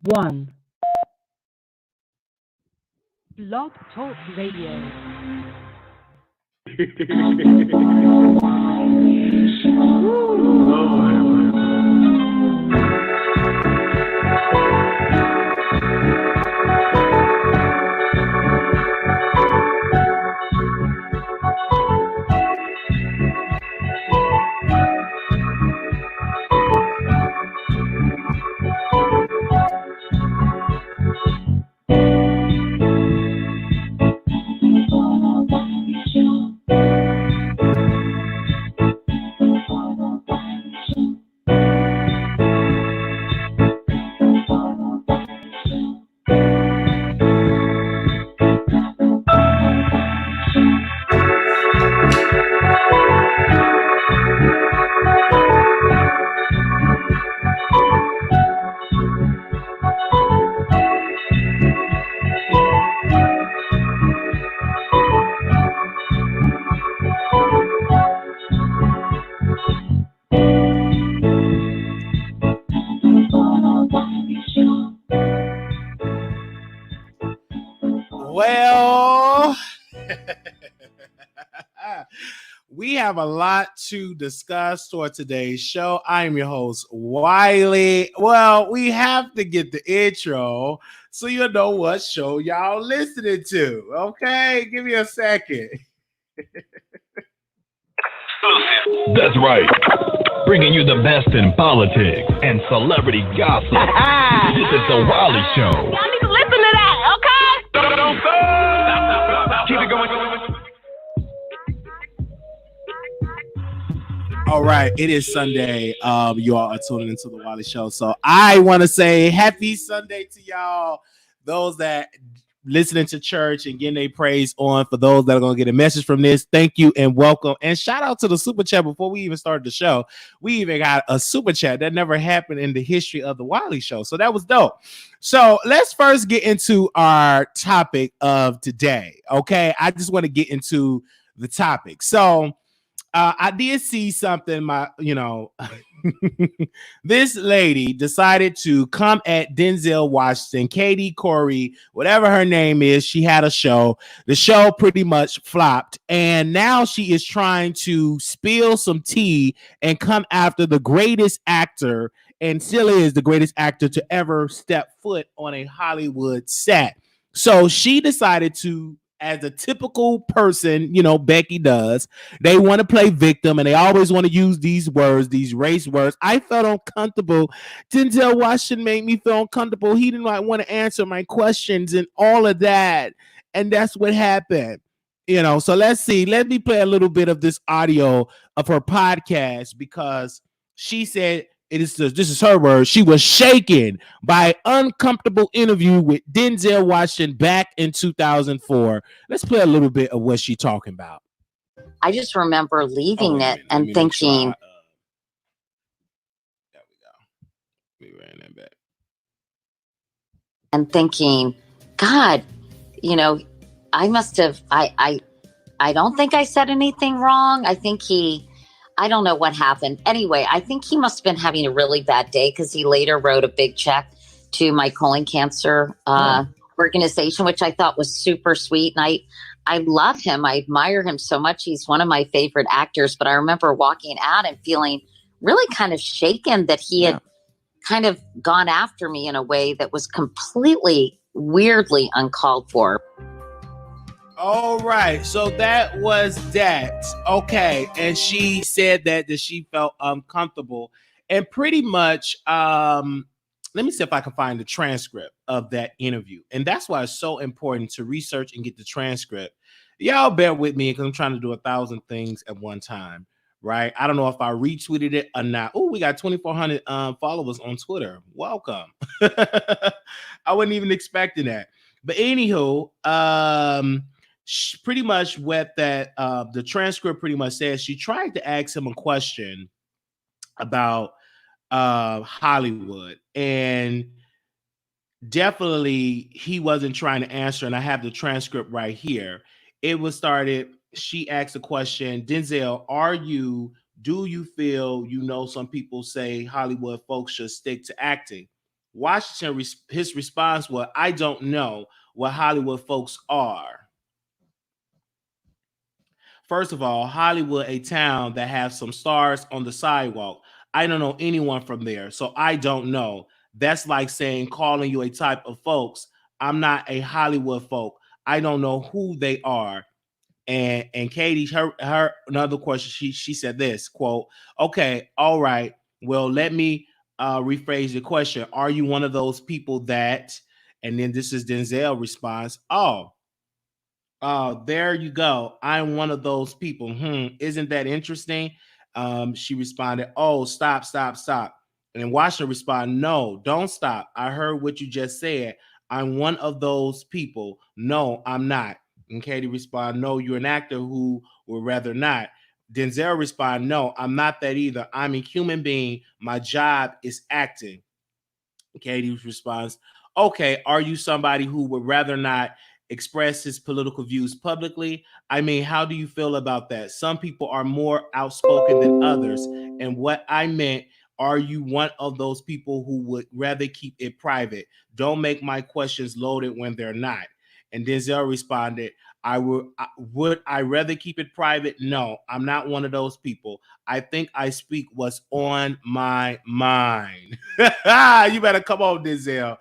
1. Blog Talk Radio. Well, we have a lot to discuss for today's show. I am your host, Wiley. Well, we have to get the intro so you know what show y'all listening to. Okay, give me a second. That's right. Bringing you the best in politics and celebrity gossip. This is the Wiley Show. Y'all need to listen to that, okay? Don't stop. Keep it going. All right, it is Sunday. You all are tuning into the Wiley Show. So I want to say happy Sunday to y'all. Those that listening to church and getting their praise on. For those that are going to get a message from this, thank you and welcome. And shout out to the super chat. Before we even started the show, we even got a super chat that never happened in the history of the Wiley Show. So that was dope. So let's first get into our topic of today. Okay, I just want to get into the topic. So I did see something. This lady decided to come at Denzel Washington, Katie, Couric, whatever her name is. She had a show. The show pretty much flopped, and now she is trying to spill some tea and come after the greatest actor, and still is the greatest actor to ever step foot on a Hollywood set. So she decided to, as a typical person, Becky does, they want to play victim and they always want to use these words, these race words. I felt uncomfortable. Denzel Washington made me feel uncomfortable. He didn't want to answer my questions and all of that. And that's what happened. So let's see. Let me play a little bit of this audio of her podcast, because she said, this is her word, she was shaken by an uncomfortable interview with Denzel Washington back in 2004. Let's play a little bit of what she's talking about. I just remember leaving it and thinking, there we go. We ran that back. And thinking, God, I must have, I don't think I said anything wrong. I don't know what happened. Anyway, I think he must have been having a really bad day, because he later wrote a big check to my colon cancer organization, which I thought was super sweet. And I love him. I admire him so much. He's one of my favorite actors. But I remember walking out and feeling really kind of shaken that he had kind of gone after me in a way that was completely weirdly uncalled for. All right, so that was that. Okay, and she said that she felt uncomfortable, and pretty much, let me see if I can find the transcript of that interview. And that's why it's so important to research and get the transcript. Y'all bear with me, because I'm trying to do 1,000 things at one time, right? I don't know if I retweeted it or not. Oh, we got 2,400 followers on Twitter. Welcome. I wasn't even expecting that. But anywho, pretty much what that the transcript pretty much says, she tried to ask him a question about Hollywood, and definitely he wasn't trying to answer. And I have the transcript right here. It was started. She asked a question, Denzel, do you feel, some people say Hollywood folks should stick to acting? Washington, his response was, I don't know what Hollywood folks are. First of all, Hollywood, a town that has some stars on the sidewalk. I don't know anyone from there, so I don't know. That's like saying calling you a type of folks. I'm not a Hollywood folk. I don't know who they are. And Katie, her another question. She said this quote. Okay, all right. Well, let me rephrase the question. Are you one of those people that? And then this is Denzel response. Oh, there you go. I'm one of those people. Isn't that interesting? She responded, oh, stop. And Washington responded, no, don't stop. I heard what you just said. I'm one of those people. No, I'm not. And Katie responded, no, you're an actor who would rather not. Denzel responded, no, I'm not that either. I'm a human being. My job is acting. Katie responds, okay, are you somebody who would rather not express his political views publicly? I mean, how do you feel about that? Some people are more outspoken than others. And what I meant, are you one of those people who would rather keep it private? Don't make my questions loaded when they're not. And Denzel responded, would I rather keep it private? No, I'm not one of those people. I think I speak what's on my mind. You better come on, Denzel.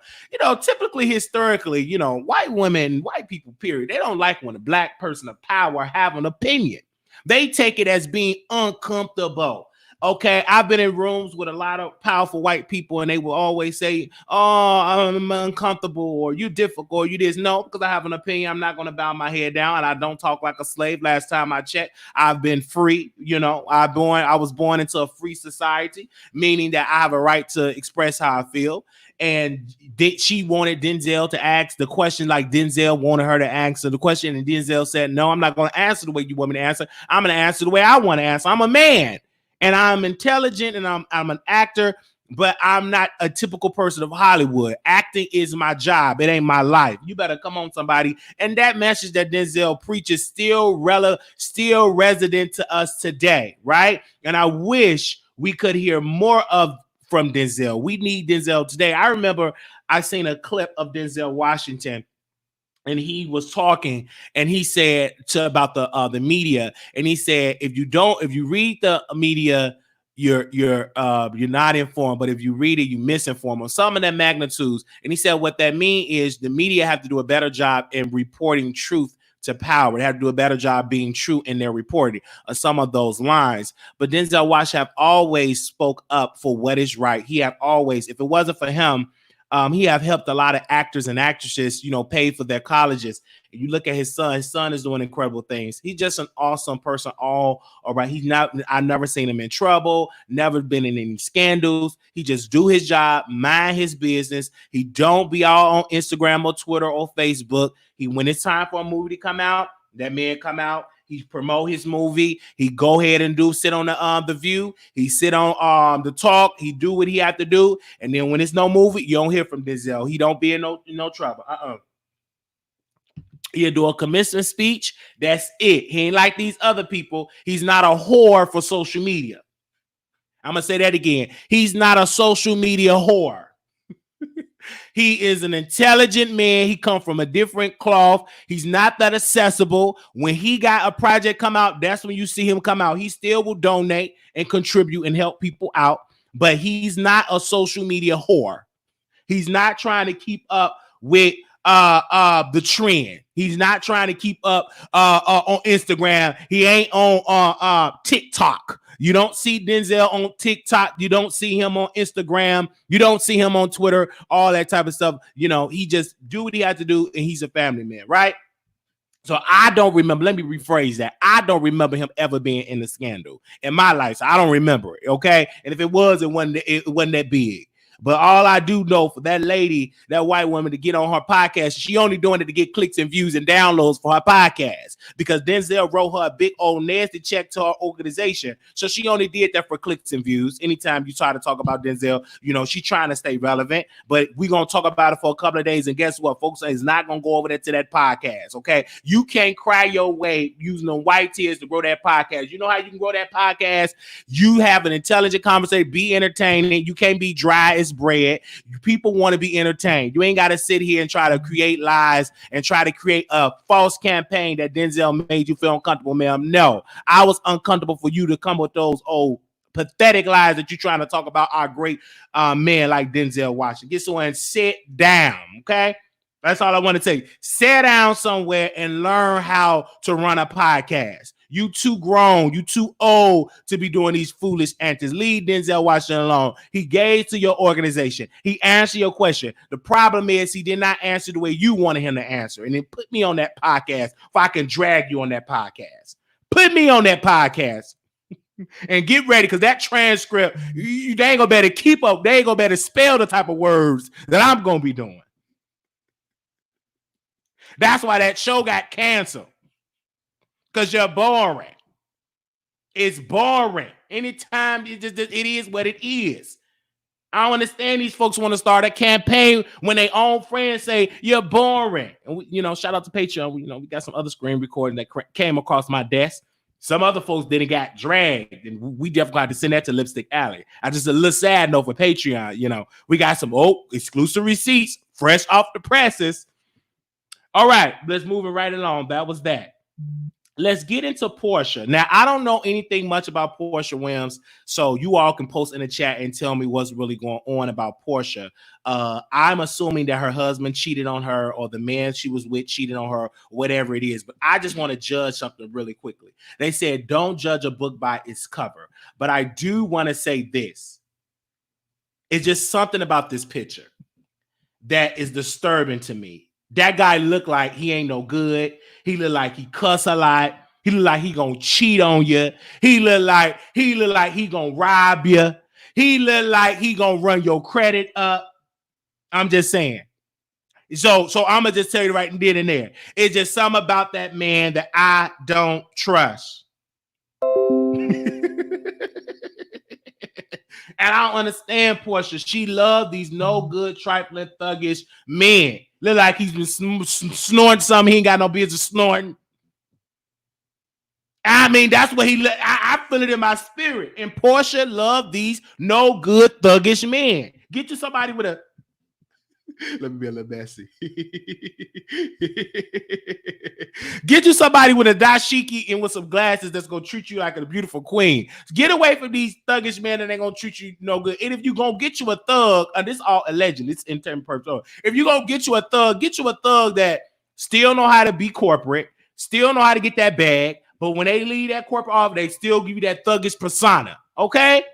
Typically, historically, white people, period, they don't like when a black person of power have an opinion. They take it as being uncomfortable. Okay, I've been in rooms with a lot of powerful white people, and they will always say, oh, I'm uncomfortable, or you difficult, or you this. No, because I have an opinion. I'm not going to bow my head down, and I don't talk like a slave. Last time I checked, I've been free. I was born into a free society, meaning that I have a right to express how I feel. And she wanted Denzel to ask the question like Denzel wanted her to answer the question, and Denzel said, no, I'm not going to answer the way you want me to answer. I'm going to answer the way I want to answer. I'm a man. And I'm intelligent, and I'm an actor, but I'm not a typical person of Hollywood. Acting is my job. It ain't my life. You better come on, somebody. And that message that Denzel preaches still resident to us today, right? And I wish we could hear more from Denzel. We need Denzel today. I remember I seen a clip of Denzel Washington, and he was talking, and he said about the media, and he said, if you read the media, you're not informed, but if you read it, you misinform on some of their magnitudes. And he said what that means is the media have to do a better job in reporting truth to power. They have to do a better job being true in their reporting of some of those lines. But Denzel Washington have always spoke up for what is right. He have always, if it wasn't for him, he have helped a lot of actors and actresses, pay for their colleges. And you look at his son is doing incredible things. He's just an awesome person. All right. I've never seen him in trouble, never been in any scandals. He just do his job, mind his business. He don't be all on Instagram or Twitter or Facebook. When it's time for a movie to come out, that man come out. He promote his movie. He go ahead and sit on the View. He sit on the Talk. He do what he have to do. And then when it's no movie, you don't hear from Denzel. He don't be in no trouble. He'll do a commencement speech. That's it. He ain't like these other people. He's not a whore for social media. I'm gonna say that again. He's not a social media whore. He is an intelligent man. He come from a different cloth. He's not that accessible. When he got a project come out, that's when you see him come out. He still will donate and contribute and help people out, but he's not a social media whore. He's not trying to keep up with the trend. He's not trying to keep up on Instagram. He ain't on TikTok. You don't see Denzel on TikTok. You don't see him on Instagram. You don't see him on Twitter, all that type of stuff. He just do what he has to do, and he's a family man, right? So I don't remember. Let me rephrase that. I don't remember him ever being in a scandal in my life. So I don't remember it, okay? And if it was, it wasn't that big. But all I do know for that lady, that white woman, to get on her podcast, she only doing it to get clicks and views and downloads for her podcast, because Denzel wrote her a big old nasty check to her organization. So she only did that for clicks and views. Anytime you try to talk about Denzel, she's trying to stay relevant, but we're going to talk about it for a couple of days. And guess what, folks? Is not going to go over there to that podcast, okay? You can't cry your way using them white tears to grow that podcast. You know how you can grow that podcast? You have an intelligent conversation, be entertaining. You can't be dry honest bread. People want to be entertained. You ain't got to sit here and try to create lies and try to create a false campaign that Denzel made you feel uncomfortable, ma'am. No, I was uncomfortable for you to come with those old pathetic lies that you're trying to talk about our great man like Denzel Washington. Get somewhere and sit down, okay? That's all I want to tell you. Sit down somewhere and learn how to run a podcast. You too grown. You too old to be doing these foolish antics. Leave Denzel Washington alone. He gave to your organization. He answered your question. The problem is he did not answer the way you wanted him to answer. And then put me on that podcast if I can drag you on that podcast. Put me on that podcast. And get ready, because that transcript, they ain't gonna better keep up. They ain't gonna better spell the type of words that I'm gonna be doing. That's why that show got canceled. Because you're boring. It's boring. Anytime it is what it is. I don't understand these folks want to start a campaign when their own friends say you're boring. And we, shout out to Patreon. We got some other screen recording that came across my desk. Some other folks didn't got dragged, and we definitely had to send that to Lipstick Alley. I just a little sad note for Patreon. We got some exclusive receipts, fresh off the presses. All right, let's move it right along. That was that. Let's get into Porsha. Now, I don't know anything much about Porsha Williams, so you all can post in the chat and tell me what's really going on about Porsha. I'm assuming that her husband cheated on her, or the man she was with cheated on her, whatever it is. But I just want to judge something really quickly. They said don't judge a book by its cover. But I do want to say this. It's just something about this picture that is disturbing to me. That guy look like he ain't no good. He look like he cuss a lot. He look like he gonna cheat on you. He look like he gonna rob you. He look like he gonna run your credit up. I'm just saying. So I'm gonna just tell you right then and there. It's just something about that man that I don't trust. And I don't understand Porsha. She loved these no good, trifling, thuggish men. Look like he's been snoring something he ain't got no business snoring. I mean, that's what I feel it in my spirit. And Porsha loved these no good, thuggish men. Get you somebody with a... Let me be a little messy. Get you somebody with a dashiki and with some glasses that's gonna treat you like a beautiful queen. Get away from these thuggish men and they're gonna treat you no good. And if you gonna get you a thug, and this is all alleged, it's in terms purpose. If you gonna get you a thug that still know how to be corporate, still know how to get that bag, but when they leave that corporate office, they still give you that thuggish persona. Okay?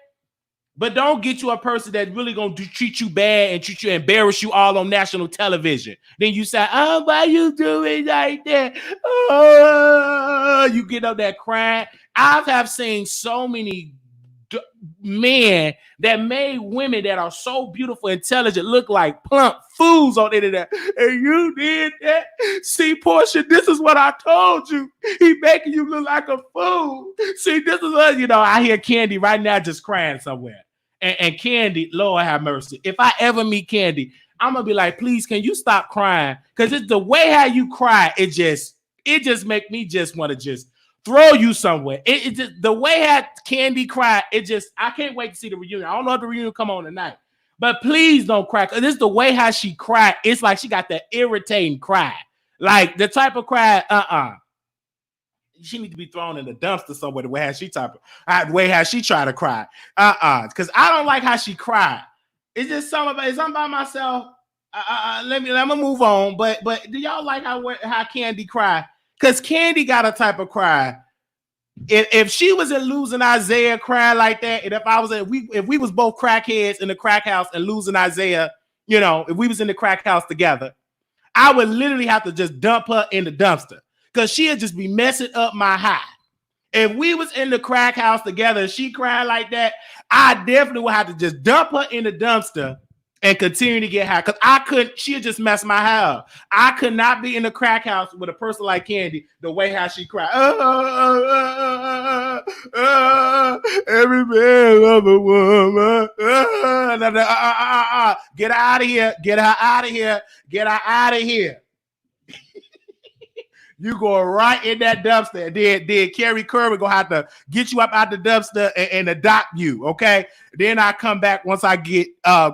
But don't get you a person that's really going to treat you bad and treat you, embarrass you all on national television. Then you say, oh, why you doing like that? Oh, you get up there crying. I have seen so many men that made women that are so beautiful, intelligent, look like plump fools on the internet. And you did that. See, Porsha, this is what I told you. He making you look like a fool. See, this is what, I hear Candy right now just crying somewhere. And Candy, Lord have mercy. If I ever meet Candy, I'm gonna be like, please, can you stop crying? Because it's the way how you cry, it just make me just want to just throw you somewhere. It just the way how Candy cry, I can't wait to see the reunion. I don't know if the reunion come on tonight, but please don't cry. Because this is the way how she cried. It's like she got that irritating cry, like the type of cry. She need to be thrown in the dumpster somewhere. The way how she try to cry. Because I don't like how she cried. It's just something about myself. Let me move on. But do y'all like how Candy cry? Because Candy got a type of cry. If she was in Losing Isaiah crying like that, and if we was both crackheads in the crack house and Losing Isaiah, if we was in the crack house together, I would literally have to just dump her in the dumpster. Because she'll just be messing up my high. If we was in the crack house together and she cried like that, I definitely would have to just dump her in the dumpster and continue to get high. Because she'll just mess my high up. I could not be in the crack house with a person like Candy the way how she cried. Every man love a woman. Get her out of here. Get her out of here. Get her out of here. You go right in that dumpster. Then Carrie Couric gonna have to get you up out the dumpster and adopt you. Okay. Then I come back once I get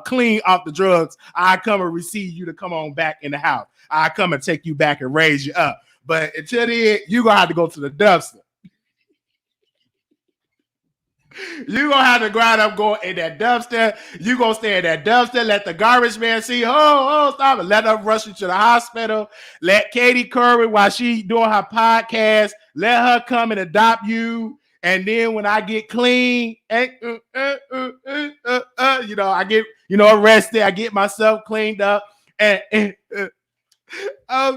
clean off the drugs. I come and receive you to come on back in the house. I come and take you back and raise you up. But until then, you gonna have to go to the dumpster. You gonna have to grind up, go in that dumpster. You gonna stay in that dumpster. Let the garbage man see. Oh, stop it. Let her rush you to the hospital. Let Katie Couric, while she doing her podcast, let her come and adopt you. And then when I get clean, I get arrested. I get myself cleaned up. I'm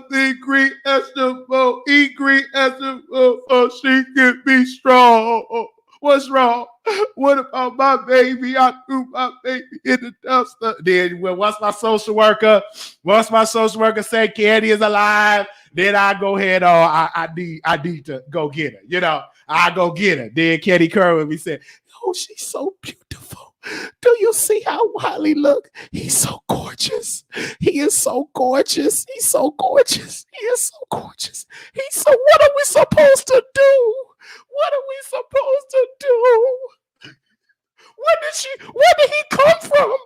the green vegetable. Eat green vegetable. Oh, she can be strong. What's wrong? What about my baby? I threw my baby in the dumpster. Then once my social worker say Candy is alive, then I go ahead. I need to go get her. I go get her. Then Candy Couric be saying, "Oh, she's so beautiful. Do you see how Wiley look? He's so gorgeous. He is so gorgeous. He's so gorgeous. He is so gorgeous. What are we supposed to do? What are we supposed to do? Where did he come from?"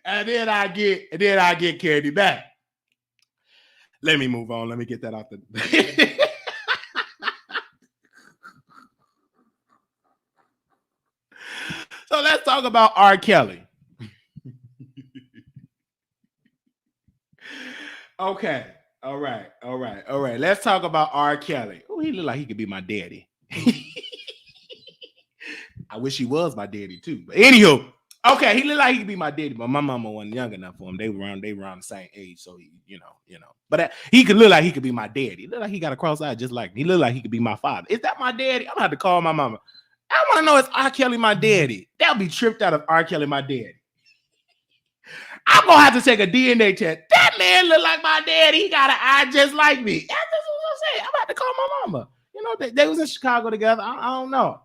And then I get Candy back. Let me move on. Let me get that out the So let's talk about R. Kelly. Okay. All right. Let's talk about R. Kelly. Oh, he look like he could be my daddy. I wish he was my daddy too. But anywho, okay, he look like he could be my daddy, but my mama wasn't young enough for him. They were around the same age, so he, But he could look like he could be my daddy. He look like he got a cross eye just like me. He look like he could be my father. Is that my daddy? I'm gonna have to call my mama. I want to know, is R. Kelly my daddy? That'll be tripped out if R. Kelly my daddy. I'm gonna have to take a DNA test. That man look like my daddy. He got an eye just like me. That's what I'm saying. I'm about to call my mama. They was in Chicago together. I don't know.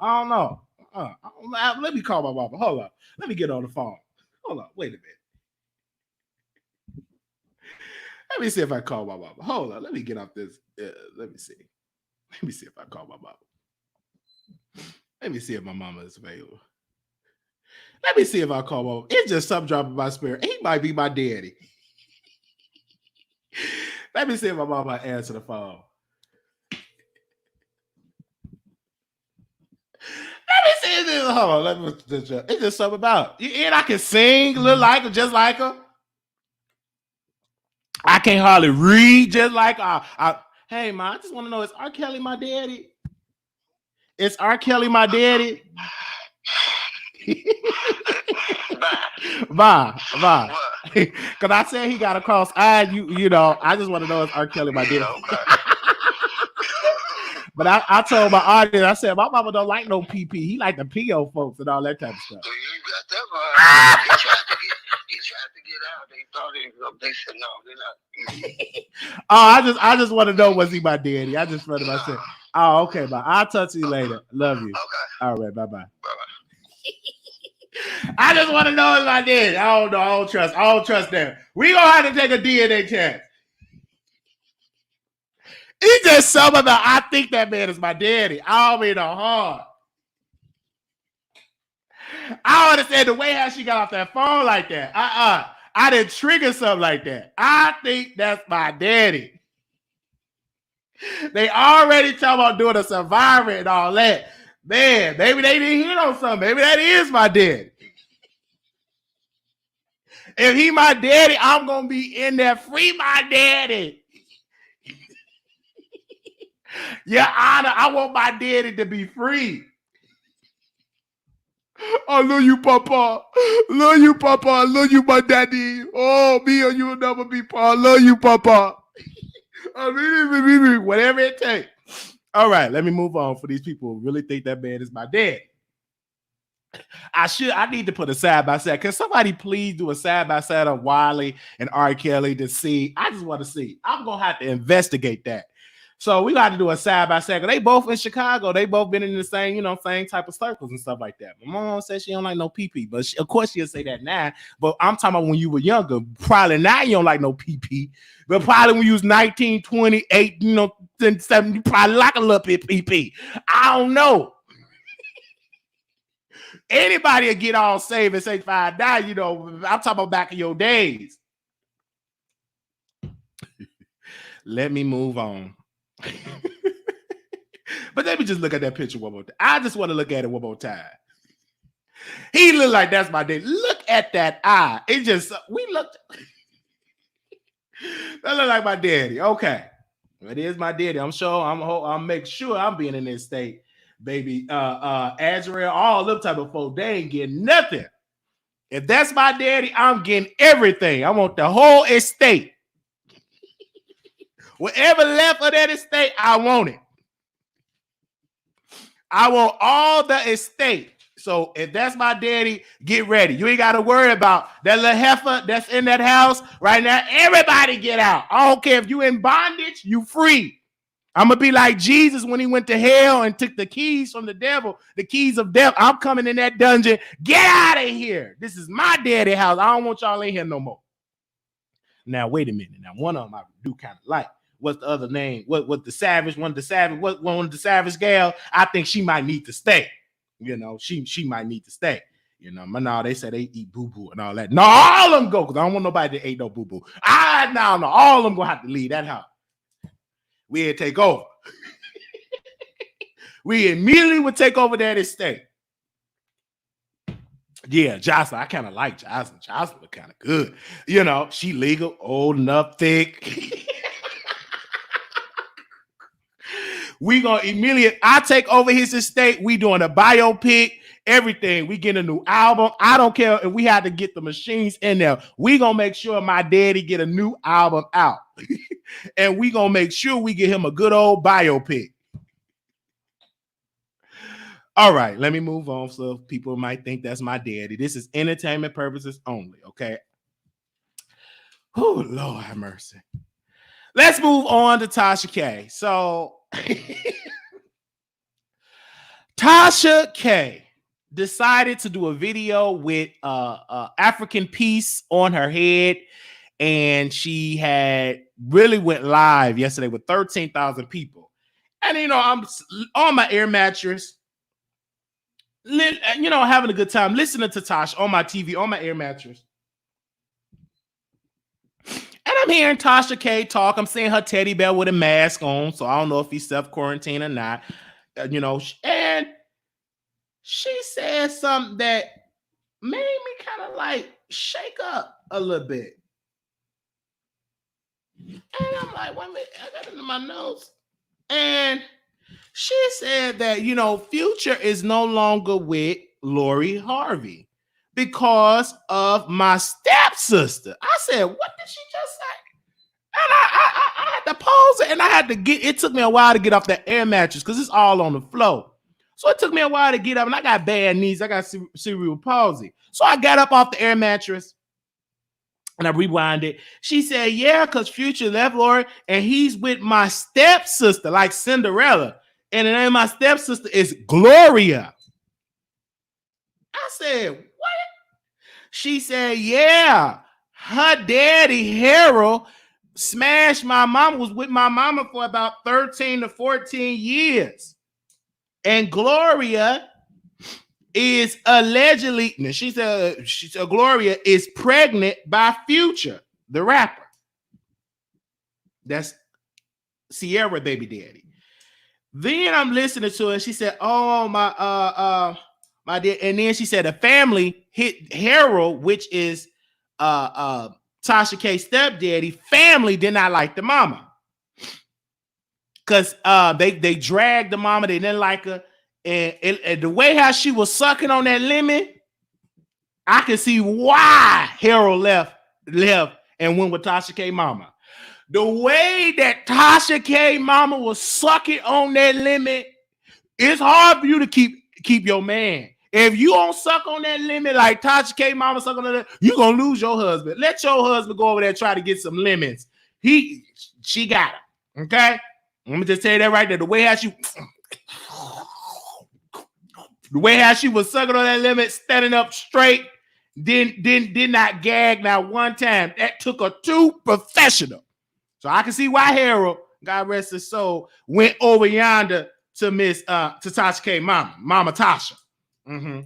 Let me call my mama. Hold up. Let me get on the phone. Hold up. Wait a minute. Let me see if I call my mama. Hold on. Let me get off this. Let me see. Let me see if I call my mama. Let me see if my mama is available. Let me see if I call my mama. It's just something dropping my spirit. He might be my daddy. Let me see if my mama answer the phone. Let me see if this. Hold on. It's just something about it. And I can sing, look like her, just like her. I can't hardly read just like her. Hey, man, I just want to know, is R. Kelly my daddy? Is R. Kelly my daddy? Bye. Because I said he got a cross eye. I just want to know, is R. Kelly my daddy? But I told my audience, I said, my mama don't like no PP. He like the PO folks and all that type of stuff. So you got that he tried to get out. They thought they said no, they're not. Oh, I just want to know, was he my daddy? I just read him. I said, oh, okay, bye. I'll talk to you later. Love you. Okay. All right, bye-bye. Bye-bye. I just want to know if I did. I don't know. I don't trust them. We gonna have to take a DNA test. It's just something about, I think that man is my daddy. I don't mean no harm. I don't understand the way how she got off that phone like that. I didn't trigger something like that. I think that's my daddy. They already talking about doing a survivor and all that. Man, maybe they didn't hit on something. Maybe that is my daddy. If he my daddy, I'm going to be in there. Free my daddy. Your Honor, I want my daddy to be free. I love you, Papa. Love you, Papa. I love you, my daddy. Oh, me and you will never be part. I love you, Papa. Whatever it takes. All right, let me move on for these people who really think that man is my dad. I need to put a side by side. Can somebody please do a side by side of Wiley and R. Kelly to see? I just want to see. I'm gonna have to investigate that. So we got to do a side by side. They both in Chicago. They both been in the same, same type of circles and stuff like that. My mom said she don't like no pee, but of course she'll say that now. But I'm talking about when you were younger. Probably now you don't like no pee, but probably when you was 19, 28, 7, you probably like a little bit pee. I don't know. Anybody will get all saved and say $5. I'm talking about back in your days. Let me move on. But let me just look at that picture one more time. I just want to look at it one more time. He look like that's my daddy. Look at that eye. It just that look like my daddy. Okay, it is my daddy. I'm sure. I'll make sure I'm being in this state, baby. Azrael, all them type of folk, they ain't getting nothing. If that's my daddy, I'm getting everything. I want the whole estate. Whatever left of that estate, I want it. I want all the estate. So if that's my daddy, get ready. You ain't got to worry about that little heifer that's in that house right now. Everybody get out. I don't care if you in bondage, you free. I'm going to be like Jesus when he went to hell and took the keys from the devil, the keys of death. I'm coming in that dungeon. Get out of here. This is my daddy house. I don't want y'all in here no more. Now, wait a minute. Now, one of them I do kind of like. What's the other name? What the savage? One of the savage gal. I think she might need to stay. She might need to stay. No, they say they eat boo-boo and all that. No, all of them go because I don't want nobody to eat no boo-boo. No, all of them gonna have to leave that house. We'll take over. We immediately would take over that estate. Yeah, Jocelyn. I kind of like Jocelyn. Jocelyn was kind of good. She legal, old enough, thick. We gonna immediately, I take over his estate. We doing a biopic, everything. We get a new album. I don't care if we had to get the machines in there. We gonna make sure my daddy get a new album out. And we gonna make sure we get him a good old biopic. All right, let me move on. So people might think that's my daddy. This is entertainment purposes only, okay? Oh, Lord have mercy. Let's move on to Tasha K. So Tasha K decided to do a video with African piece on her head, and she had really went live yesterday with 13,000 people. And I'm on my air mattress, having a good time listening to Tasha on my TV, on my air mattress. And I'm hearing Tasha K talk. I'm seeing her teddy bear with a mask on, so I don't know if he's self-quarantined or not. And she said something that made me kind of like shake up a little bit. And I'm like, wait a minute, I got it in my notes. And she said that, Future is no longer with Lori Harvey because of my stepsister. I said, what did she just say? And I had to pause it, and I had to it took me a while to get off that air mattress because it's all on the floor. So it took me a while to get up, and I got bad knees. I got cerebral palsy. So I got up off the air mattress, and I rewinded. She said, yeah, because Future left Lori, and he's with my stepsister, like Cinderella. And the name of my stepsister is Gloria. I said, what? She said, yeah, her daddy, Harold, smashed my mama, was with my mama for about 13 to 14 years. And Gloria is allegedly, she said Gloria is pregnant by Future, the rapper. That's Sierra baby daddy. Then I'm listening to her. She said, oh, my dear. And then she said the family hit Harold, which is Tasha K's stepdaddy. Family did not like the mama. Because they dragged the mama, they didn't like her. And the way how she was sucking on that lemon, I can see why Harold left and went with Tasha K mama. The way that Tasha K mama was sucking on that lemon, it's hard for you to keep your man. If you don't suck on that lemon like Tasha K mama suck on that, you're gonna lose your husband. Let your husband go over there and try to get some lemons. She got him. Okay? I'm gonna just tell you that right there. The way how she was sucking on that lemon, standing up straight, did not gag not one time. That took her too professional. So I can see why Harold, God rest his soul, went over yonder to Miss to Tasha K Mama Tasha. Mm-hmm.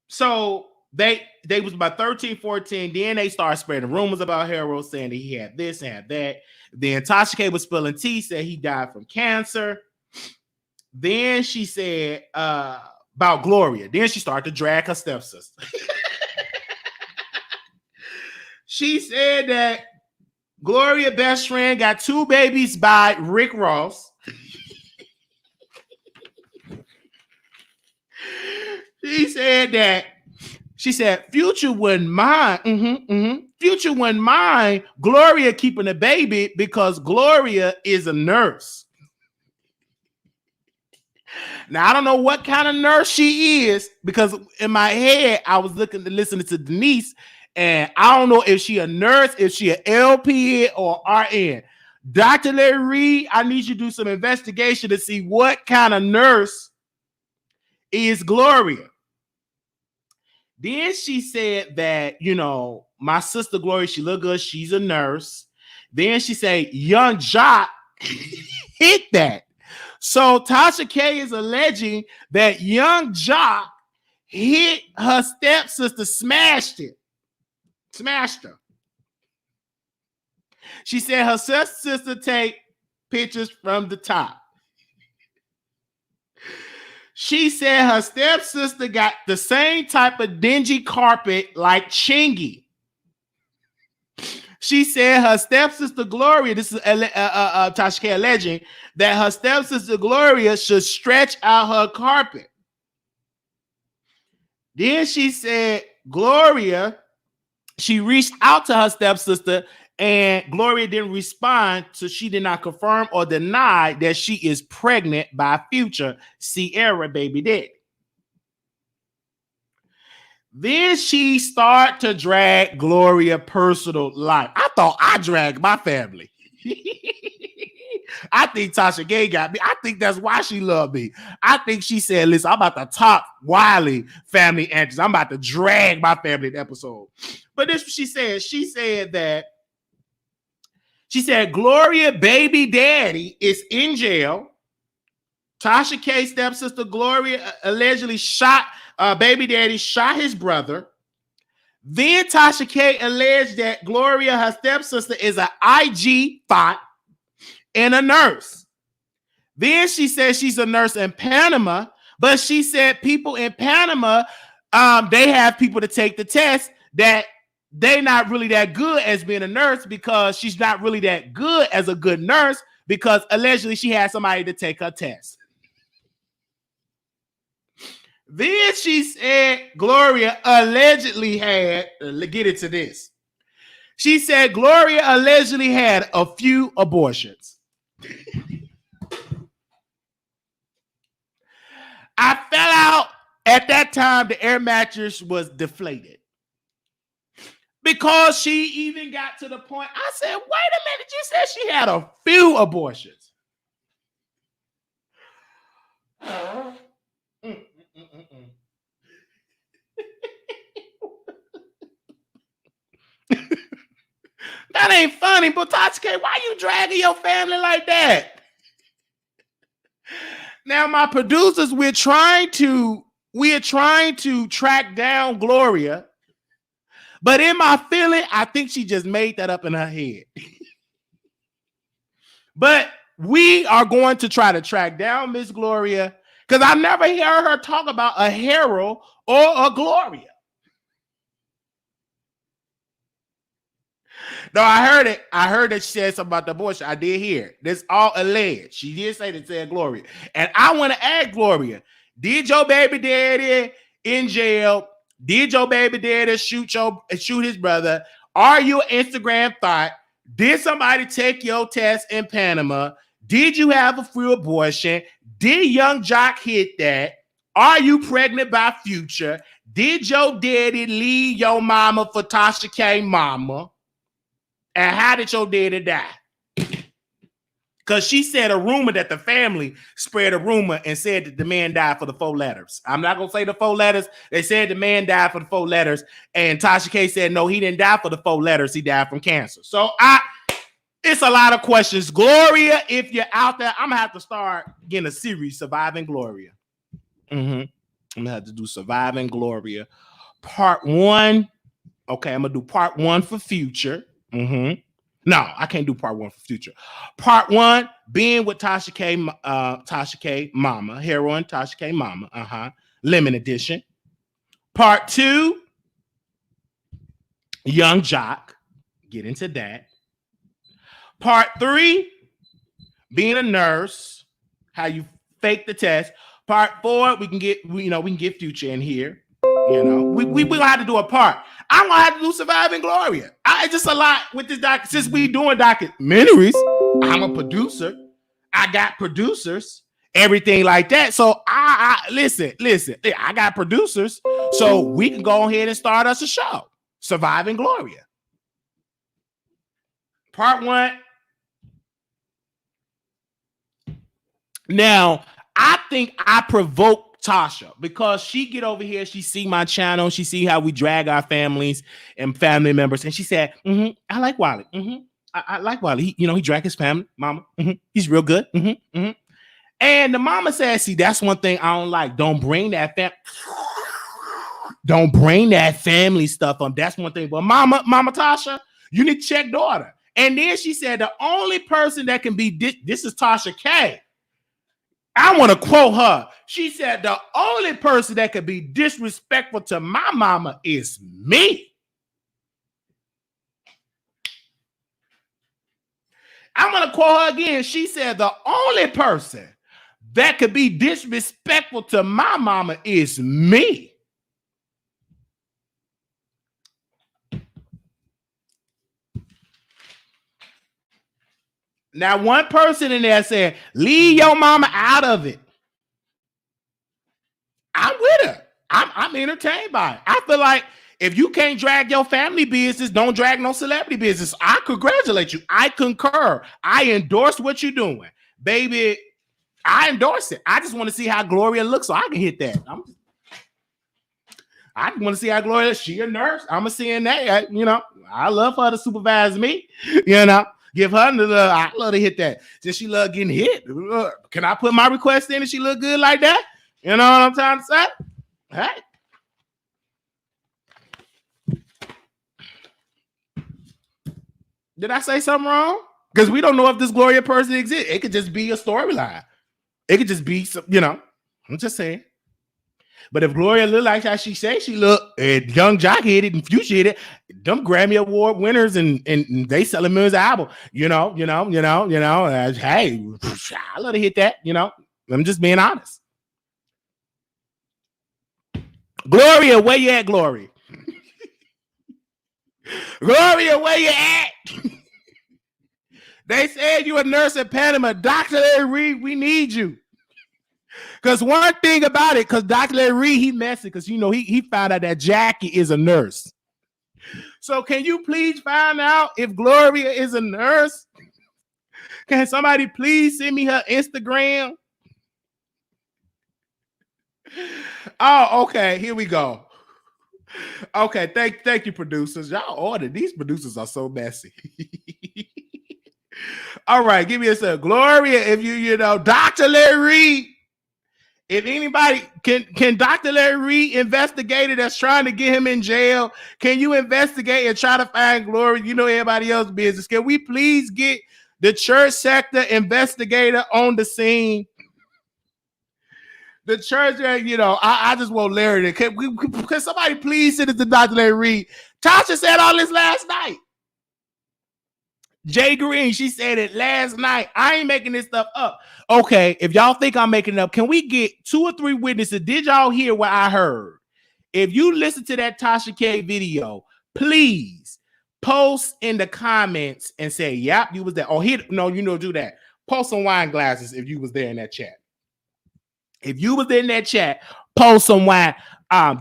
So they was about 13, 14. Then they started spreading rumors about Harold, saying that he had this and had that. Then Tasha K was spilling tea, said he died from cancer. Then she said about Gloria. Then she started to drag her stepsister. She said that Gloria best friend got 2 babies by Rick Ross. She said Future wouldn't mind. Future wouldn't mind Gloria keeping a baby because Gloria is a nurse. Now, I don't know what kind of nurse she is, because in my head, I was listening to Denise, and I don't know if she a nurse, if she an LP or RN. Dr. Larry Reed, I need you to do some investigation to see what kind of nurse is Gloria. Then she said that, my sister Gloria, she look good, she's a nurse. Then she said, young Jock hit that. So Tasha K is alleging that young Jock hit her stepsister, smashed her. She said her sister take pictures from the top. She said her stepsister got the same type of dingy carpet like Chingy. She said her stepsister Gloria, this is Tasha K alleging that her stepsister Gloria should stretch out her carpet. Then she said Gloria, she reached out to her stepsister and Gloria didn't respond, so she did not confirm or deny that she is pregnant by Future Sierra baby daddy. Then she started to drag Gloria personal life. I thought I dragged my family. I think Tasha K got me. I think that's why she loved me. I think she said, listen, I'm about to top Wiley family antics. I'm about to drag my family in the episode. But this is what she said. She said Gloria baby daddy is in jail. Tasha K stepsister Gloria allegedly shot baby daddy shot his brother. Then Tasha K alleged that Gloria, her stepsister, is an IG thought and a nurse. Then she said she's a nurse in Panama, but she said people in Panama, they have people to take the test that they're not really that good as being a nurse, because she's not really that good as a good nurse, because allegedly she had somebody to take her test. Then she said Gloria allegedly had, get into this. She said Gloria allegedly had a few abortions. I fell out at that time. The air mattress was deflated. Because she even got to the point, I said, wait a minute, you said she had a few abortions. That ain't funny, but Tasha K, why you dragging your family like that? Now, my producers, we're trying to track down Gloria, but in my feeling, I think she just made that up in her head. But we are going to try to track down Miss Gloria, because I never heard her talk about a Harold or a Gloria. No, I heard it. I heard that she said something about the abortion. I did hear it. This all alleged. She did say that, said Gloria. And I want to ask Gloria, did your baby daddy in jail? Did your baby daddy shoot his brother? Are you an Instagram thought? Did somebody take your test in Panama? Did you have a free abortion? Did young Jock hit that? Are you pregnant by Future? Did your daddy leave your mama for Tasha K mama? And how did your daddy die? Because she said a rumor that the family spread a rumor and said that the man died for the 4 letters. I'm not going to say the 4 letters. They said the man died for the 4 letters. And Tasha K said, no, he didn't die for the 4 letters. He died from cancer. So it's a lot of questions. Gloria, if you're out there, I'm going to have to start getting a series, Surviving Gloria. I'm going to have to do Surviving Gloria. Part 1. Okay, I'm going to do part 1 for Future. No, I can't do part 1 for Future. Part 1, being with Tasha K, Mama, heroine, Tasha K, Mama, Lemon Edition. Part 2, Young Jock, get into that. Part 3, being a nurse, how you fake the test. Part 4, we can get Future in here. We gonna have to do a part. I'm gonna have to do Surviving Gloria. It's just a lot with this doc. Since we doing documentaries, I'm a producer. I got producers, everything like that. So I listen. I got producers, so we can go ahead and start us a show, Surviving Gloria. Part 1. Now, I think I provoked Tasha because she get over here, she see my channel, she see how we drag our families and family members, and she said, I like Wiley. I like Wiley. He drag his family, mama. He's real good. And the mama said, see, that's one thing I don't like. Don't bring that family stuff on. That's one thing. But Mama Tasha, you need to check daughter. And then she said the only person that can be this is Tasha K. I want to quote her. She said, the only person that could be disrespectful to my mama is me. I'm going to quote her again. She said, the only person that could be disrespectful to my mama is me. Now, one person in there said, leave your mama out of it. I'm with her. I'm entertained by it. I feel like if you can't drag your family business, don't drag no celebrity business. I congratulate you. I concur. I endorse what you're doing. Baby, I endorse it. I just want to see how Gloria looks so I can hit that. I want to see how Gloria, she a nurse. I'm a CNA. I love her to supervise me, Give her another. I love to hit that. Just she love getting hit. Can I put my request in and she look good like that? You know what I'm trying to say? Hey. Did I say something wrong? Because we don't know if this Gloria person exists. It could just be a storyline. It could just be some, I'm just saying. But if Gloria look like how she say she look, and Young Jock hit it and Future hit it, them Grammy Award winners and they selling millions of albums, hey, I love to hit that, I'm just being honest. Gloria, where you at, Gloria? Gloria, where you at? They said you a nurse at Panama. Dr. Larry Reed, we need you. Because one thing about it, because Dr. Larry Reed, he messy because, he found out that Jackie is a nurse. So can you please find out if Gloria is a nurse? Can somebody please send me her Instagram? Oh, okay. Here we go. Okay. Thank you, producers. Y'all ordered. These producers are so messy. All right. Give me a second. Gloria, if Dr. Larry Reed, if anybody can Dr. Larry Reed investigator that's trying to get him in jail, can you investigate and try to find Gloria? Everybody else's business. Can we please get the church sector investigator on the scene? The church, I just want Larry to. Can somebody please send it to Dr. Larry Reed? Tasha said all this last night. Jay Green, she said it last night. I ain't making this stuff up. Okay, if y'all think I'm making it up, can we get 2 or 3 witnesses? Did y'all hear what I heard? If you listen to that Tasha K video, please post in the comments and say, yep, you was there. Oh, do that. Post some wine glasses if you was there in that chat. If you was in that chat, post some wine,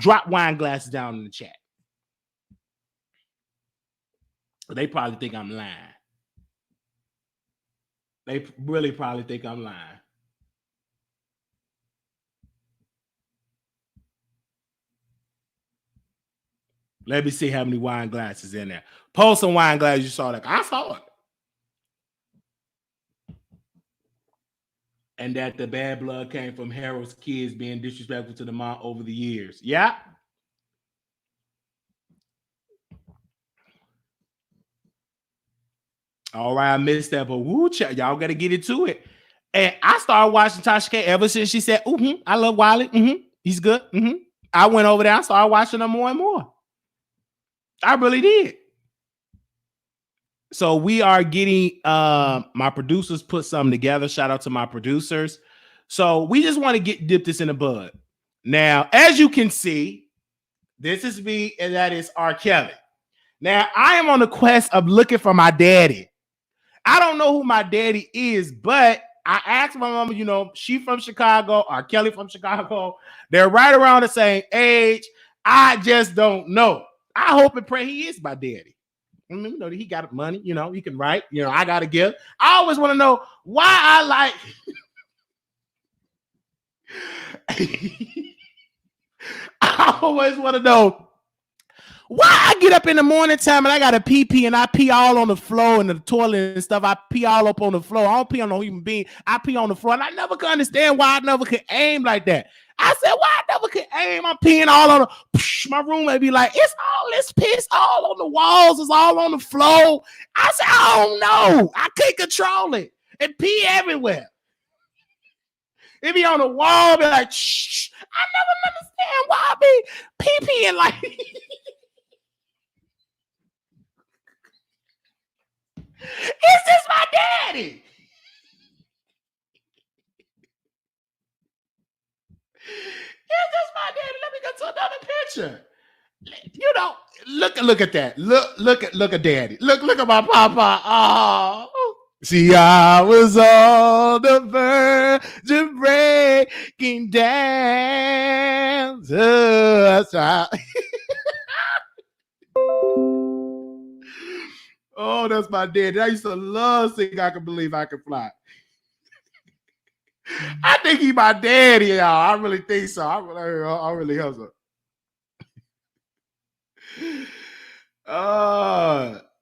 drop wine glasses down in the chat. They probably think I'm lying. They really probably think I'm lying. Let me see how many wine glasses in there. Post some wine glasses you saw. Like, I saw it. And that the bad blood came from Harold's kids being disrespectful to the mom over the years. Yeah. All right, I missed that, but woo, y'all got to get into it. And I started watching Tasha K ever since she said, I love Wiley. He's good. I went over there. I started watching them more and more. I really did. So we are getting, my producers put something together. Shout out to my producers. So we just want to dip this in the bud. Now, as you can see, this is me, and that is R. Kelly. Now, I am on the quest of looking for my daddy. I don't know who my daddy is, but I asked my mama, you know, she from Chicago, R. Kelly from Chicago. They're right around the same age. I just don't know. I hope and pray he is my daddy. I mean, you know, he got money, you know, he can write, you know, I got to give. I always want to know why I like. I always want to know why I get up in the morning time and I got to pee and I pee all on the floor and the toilet and stuff. I pee all up on the floor. I don't pee on no human being. I pee on the floor. And I never could understand why I never could aim like that. I said, why I never could aim? I'm peeing all on the, my roommate be like, it's all this piss all on the walls. It's all on the floor. I said, I don't know. I can't control it. And pee everywhere. It be on the wall, be like, shh. I never understand why I be pee-peeing like Is this my daddy? Is this my daddy? Let me get to another picture. You know, look at that. Look at daddy. Look at my papa. Oh. See, I was on the verge of breaking down. That's right. Oh, that's my daddy. I used to love singing I Can Believe I Can Fly. I think he's my daddy, y'all. I really think so. I really hope so.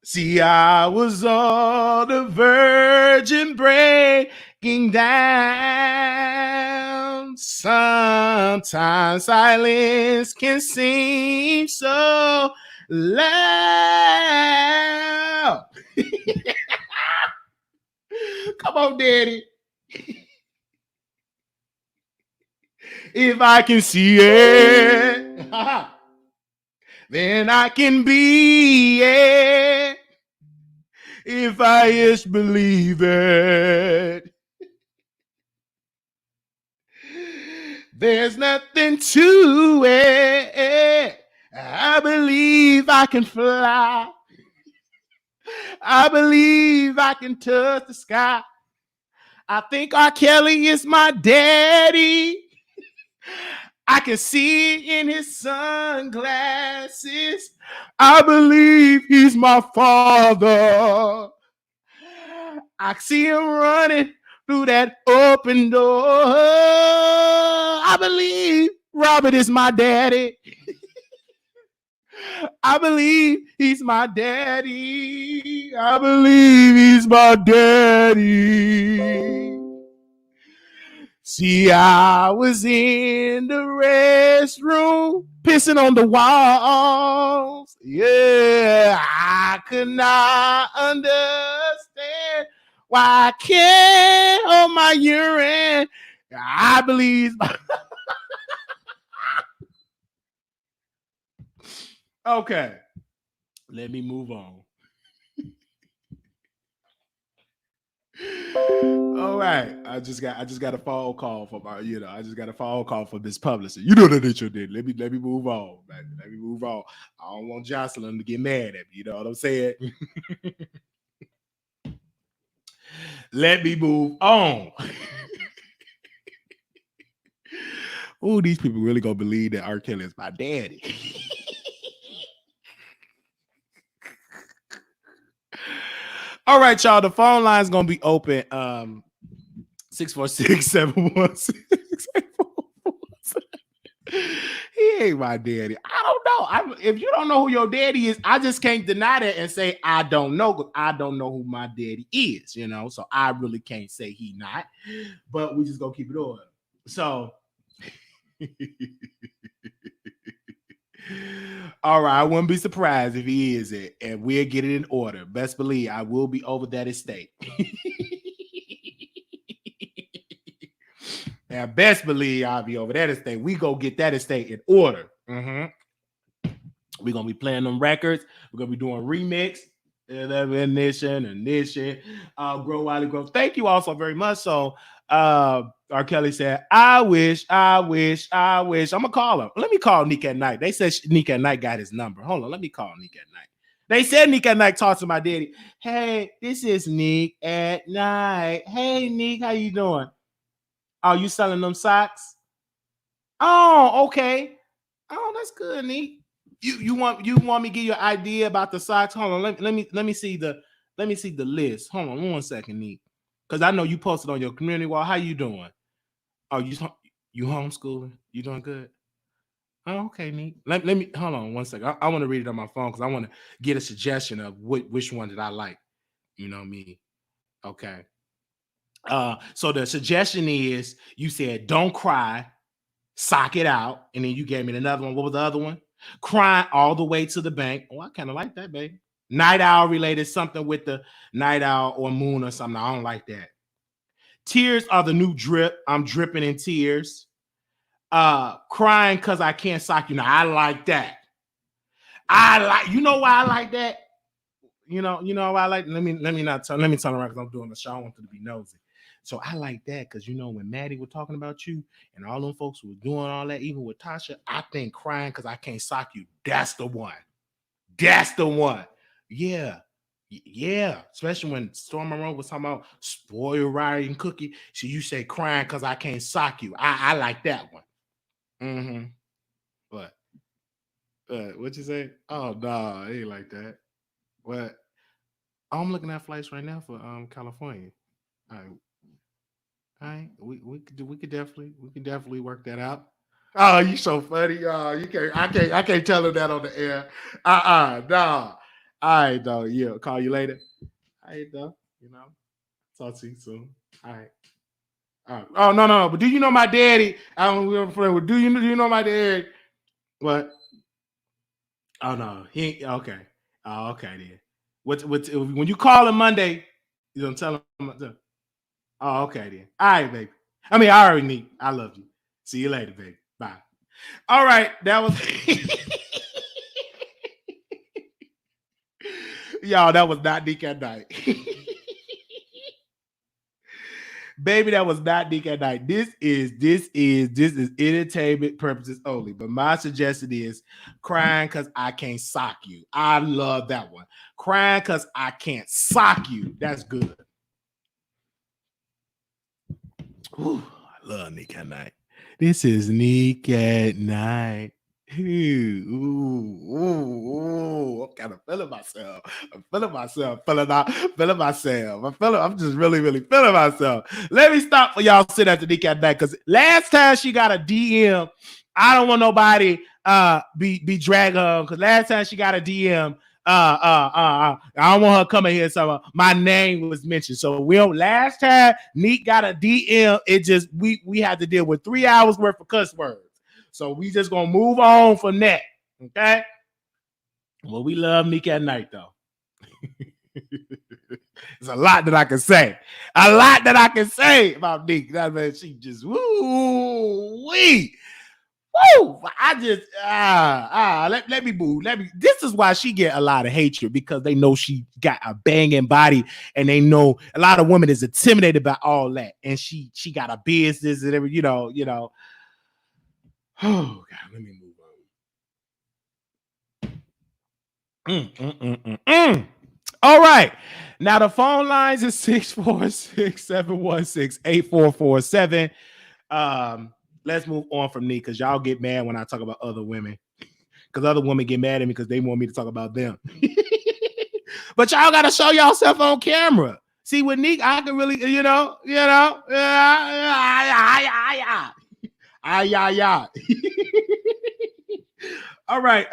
See, I was on the verge of breaking down. Sometimes silence can seem so loud. Come on, daddy. If I can see it, then I can be it. If I just believe it, there's nothing to it. I believe I can fly. I believe I can touch the sky. I think R. Kelly is my daddy. I can see it in his sunglasses. I believe he's my father. I see him running through that open door. I believe Robert is my daddy. I believe he's my daddy. I believe he's my daddy. See, I was in the restroom, pissing on the walls. Yeah, I could not understand why I can't hold my urine. I believe. Okay, let me move on. All right, I just got a phone call from our, I just got a phone call from this publisher. You know that it's your did. Let me move on, man. Let me move on. I don't want Jocelyn to get mad at me. You know what I'm saying? Let me move on. Oh, these people really gonna believe that R. Kelly is my daddy. All right, y'all. The phone line's gonna be open. 646-716-8447. He ain't my daddy. I don't know. If you don't know who your daddy is, I just can't deny that and say I don't know, because I don't know who my daddy is, you know. So I really can't say he not, but we just gonna keep it on. So all right, I wouldn't be surprised if he is it, and we'll get it in order. Best believe I will be over that estate. Now, best believe I'll be over that estate. We go get that estate in order. We're gonna be playing them records. We're gonna be doing remix, ignition, grow Wiley grow. Thank you all so very much. So R. Kelly said, I wish. I'm gonna call him. Let me call Nick at night. They said Nick at night got his number. Hold on, let me call Nick at night. They said Nick at night talked to my daddy. Hey, this is Nick at night. Hey, Nick, how you doing? Oh, you selling them socks? Oh, okay. Oh, that's good, Nick. You want me to give you an idea about the socks? Hold on, let me see the list. Hold on 1 second, Nick. Because I know you posted on your community wall. How you doing? Oh, you homeschooling? You doing good? Oh, okay, Nick. Let me hold on 1 second. I want to read it on my phone because I want to get a suggestion of which one did I like. You know me. Okay. So the suggestion is you said don't cry, sock it out, and then you gave me another one. What was the other one? Crying all the way to the bank. Oh, I kind of like that, baby. Night owl related, something with the night owl or moon or something. I don't like that. Tears are the new drip. I'm dripping in tears. Crying because I can't sock you. Now I like that. You know why I like that? You know why I like. Let me turn around because I'm doing the show. I want them to be nosy. So I like that because when Maddie was talking about you and all them folks who were doing all that, even with Tasha, I think crying because I can't sock you. That's the one. That's the one. Yeah. Yeah. Especially when Storm Monroe was talking about spoil Riley and Cookie. So you say crying because I can't sock you. I like that one. What? What'd you say? Oh no, it ain't like that. What? I'm looking at flights right now for California. All right. We could definitely work that out. Oh, you so funny. I can't tell her that on the air. No. All right, though. Yeah, call you later. All right, though. Talk to you soon. All right. Oh no. But do you know my daddy? Do you know my daddy? What? Oh no, he ain't okay. Oh, okay then. What when you call him Monday, you gonna tell him? Oh, okay then. All right, baby. I mean, I already need. I love you. See you later, baby. Bye. All right, that was y'all. That was not Nick at night. Baby, that was not Nick at night. This is entertainment purposes only. But my suggestion is crying because I can't sock you. I love that one. Crying because I can't sock you. That's good. Ooh, I love Nick at night. This is Nick at night. Ooh, I'm kind of feeling myself. I'm just really, really feeling myself. Let me stop for y'all sit at the Nick at night because last time she got a DM, I don't want nobody be dragging her because last time she got a DM, I don't want her coming here. So my name was mentioned. So last time Nick got a DM, it just we had to deal with 3 hours worth of cuss words. So we just gonna move on from that. Okay. Well, we love Nick at night, though. There's a lot that I can say. About Nick. That man, she just woo-wee. Woo! I just let me move. This is why she get a lot of hatred because they know she got a banging body and they know a lot of women is intimidated by all that. And she got a business and every, Oh God, let me move on. All right. Now the phone lines is 646-716-8447. Let's move on from me because y'all get mad when I talk about other women. Because other women get mad at me because they want me to talk about them. But y'all gotta show yourself on camera. See, with Nick, I can really, All right.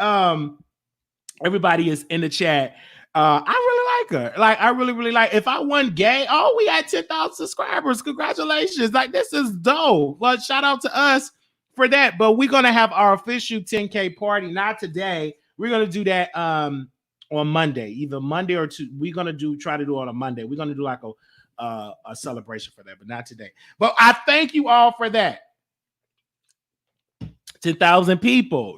Everybody is in the chat. I really like her. Like, I really like. If I wasn't gay, we had 10,000 subscribers. Congratulations! Like, this is dope. Well, shout out to us for that. But we're gonna have our official 10K party. Not today. We're gonna do that on Monday, either Monday or two. We're gonna try to do it on a Monday. We're gonna do like a celebration for that, but not today. But I thank you all for that. 10,000 people.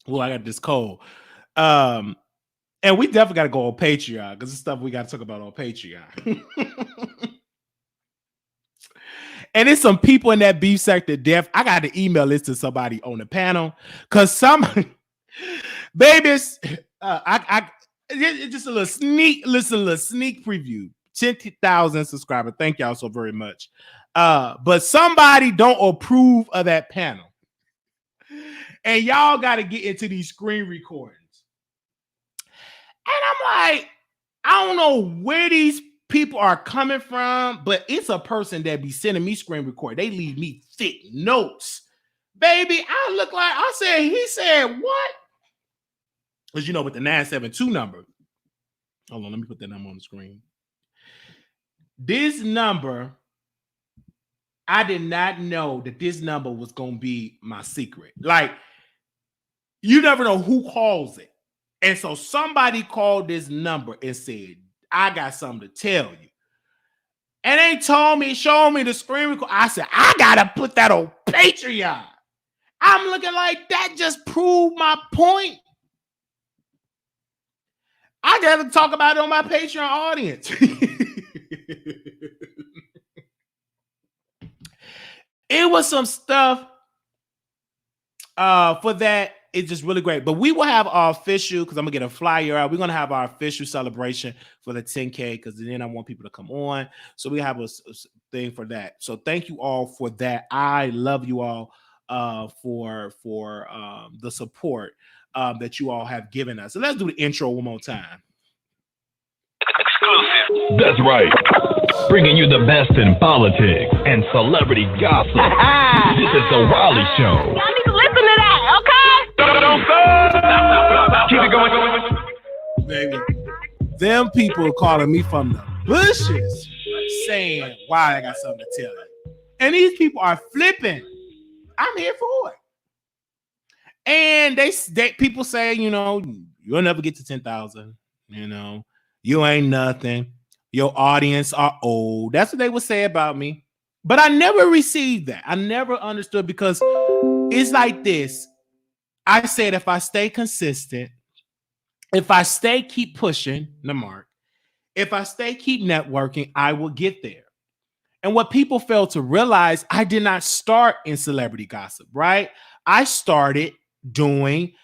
Well, I got this cold. And we definitely got to go on Patreon because it's stuff we got to talk about on Patreon. And it's some people in that beef sector deaf. I got to email this to somebody on the panel because some babies, it's just a little sneak preview. 10,000 subscribers. Thank y'all so very much. But somebody don't approve of that panel. And y'all got to get into these screen recordings. And I'm like, I don't know where these people are coming from, but it's a person that be sending me screen record. They leave me thick notes. Baby, he said, what? Because with the 972 number. Hold on, let me put that number on the screen. This number, I did not know that this number was going to be my secret. Like, you never know who calls it. And so somebody called this number and said, I got something to tell you. And they showed me the screen record. I said, I got to put that on Patreon. I'm looking like that just proved my point. I got to talk about it on my Patreon audience. It was some stuff for that. It's just really great. But we will have our official, because I'm going to get a flyer out. We're going to have our official celebration for the 10K because then I want people to come on. So we have a thing for that. So thank you all for that. I love you all for the support that you all have given us. So let's do the intro one more time. Exclusive. That's right. Bringing you the best in politics and celebrity gossip. This is the Wiley Show. Y'all need to listen to that, okay? Keep it going. Baby, them people calling me from the bushes saying, why I got something to tell you. And these people are flipping. I'm here for it. And they people say, you'll never get to 10,000. You ain't nothing. Your audience are old. That's what they would say about me. But I never received that. I never understood because it's like this. I said, if I stay consistent, if I keep pushing the mark, if I keep networking, I will get there. And what people fail to realize, I did not start in celebrity gossip, right? I started doing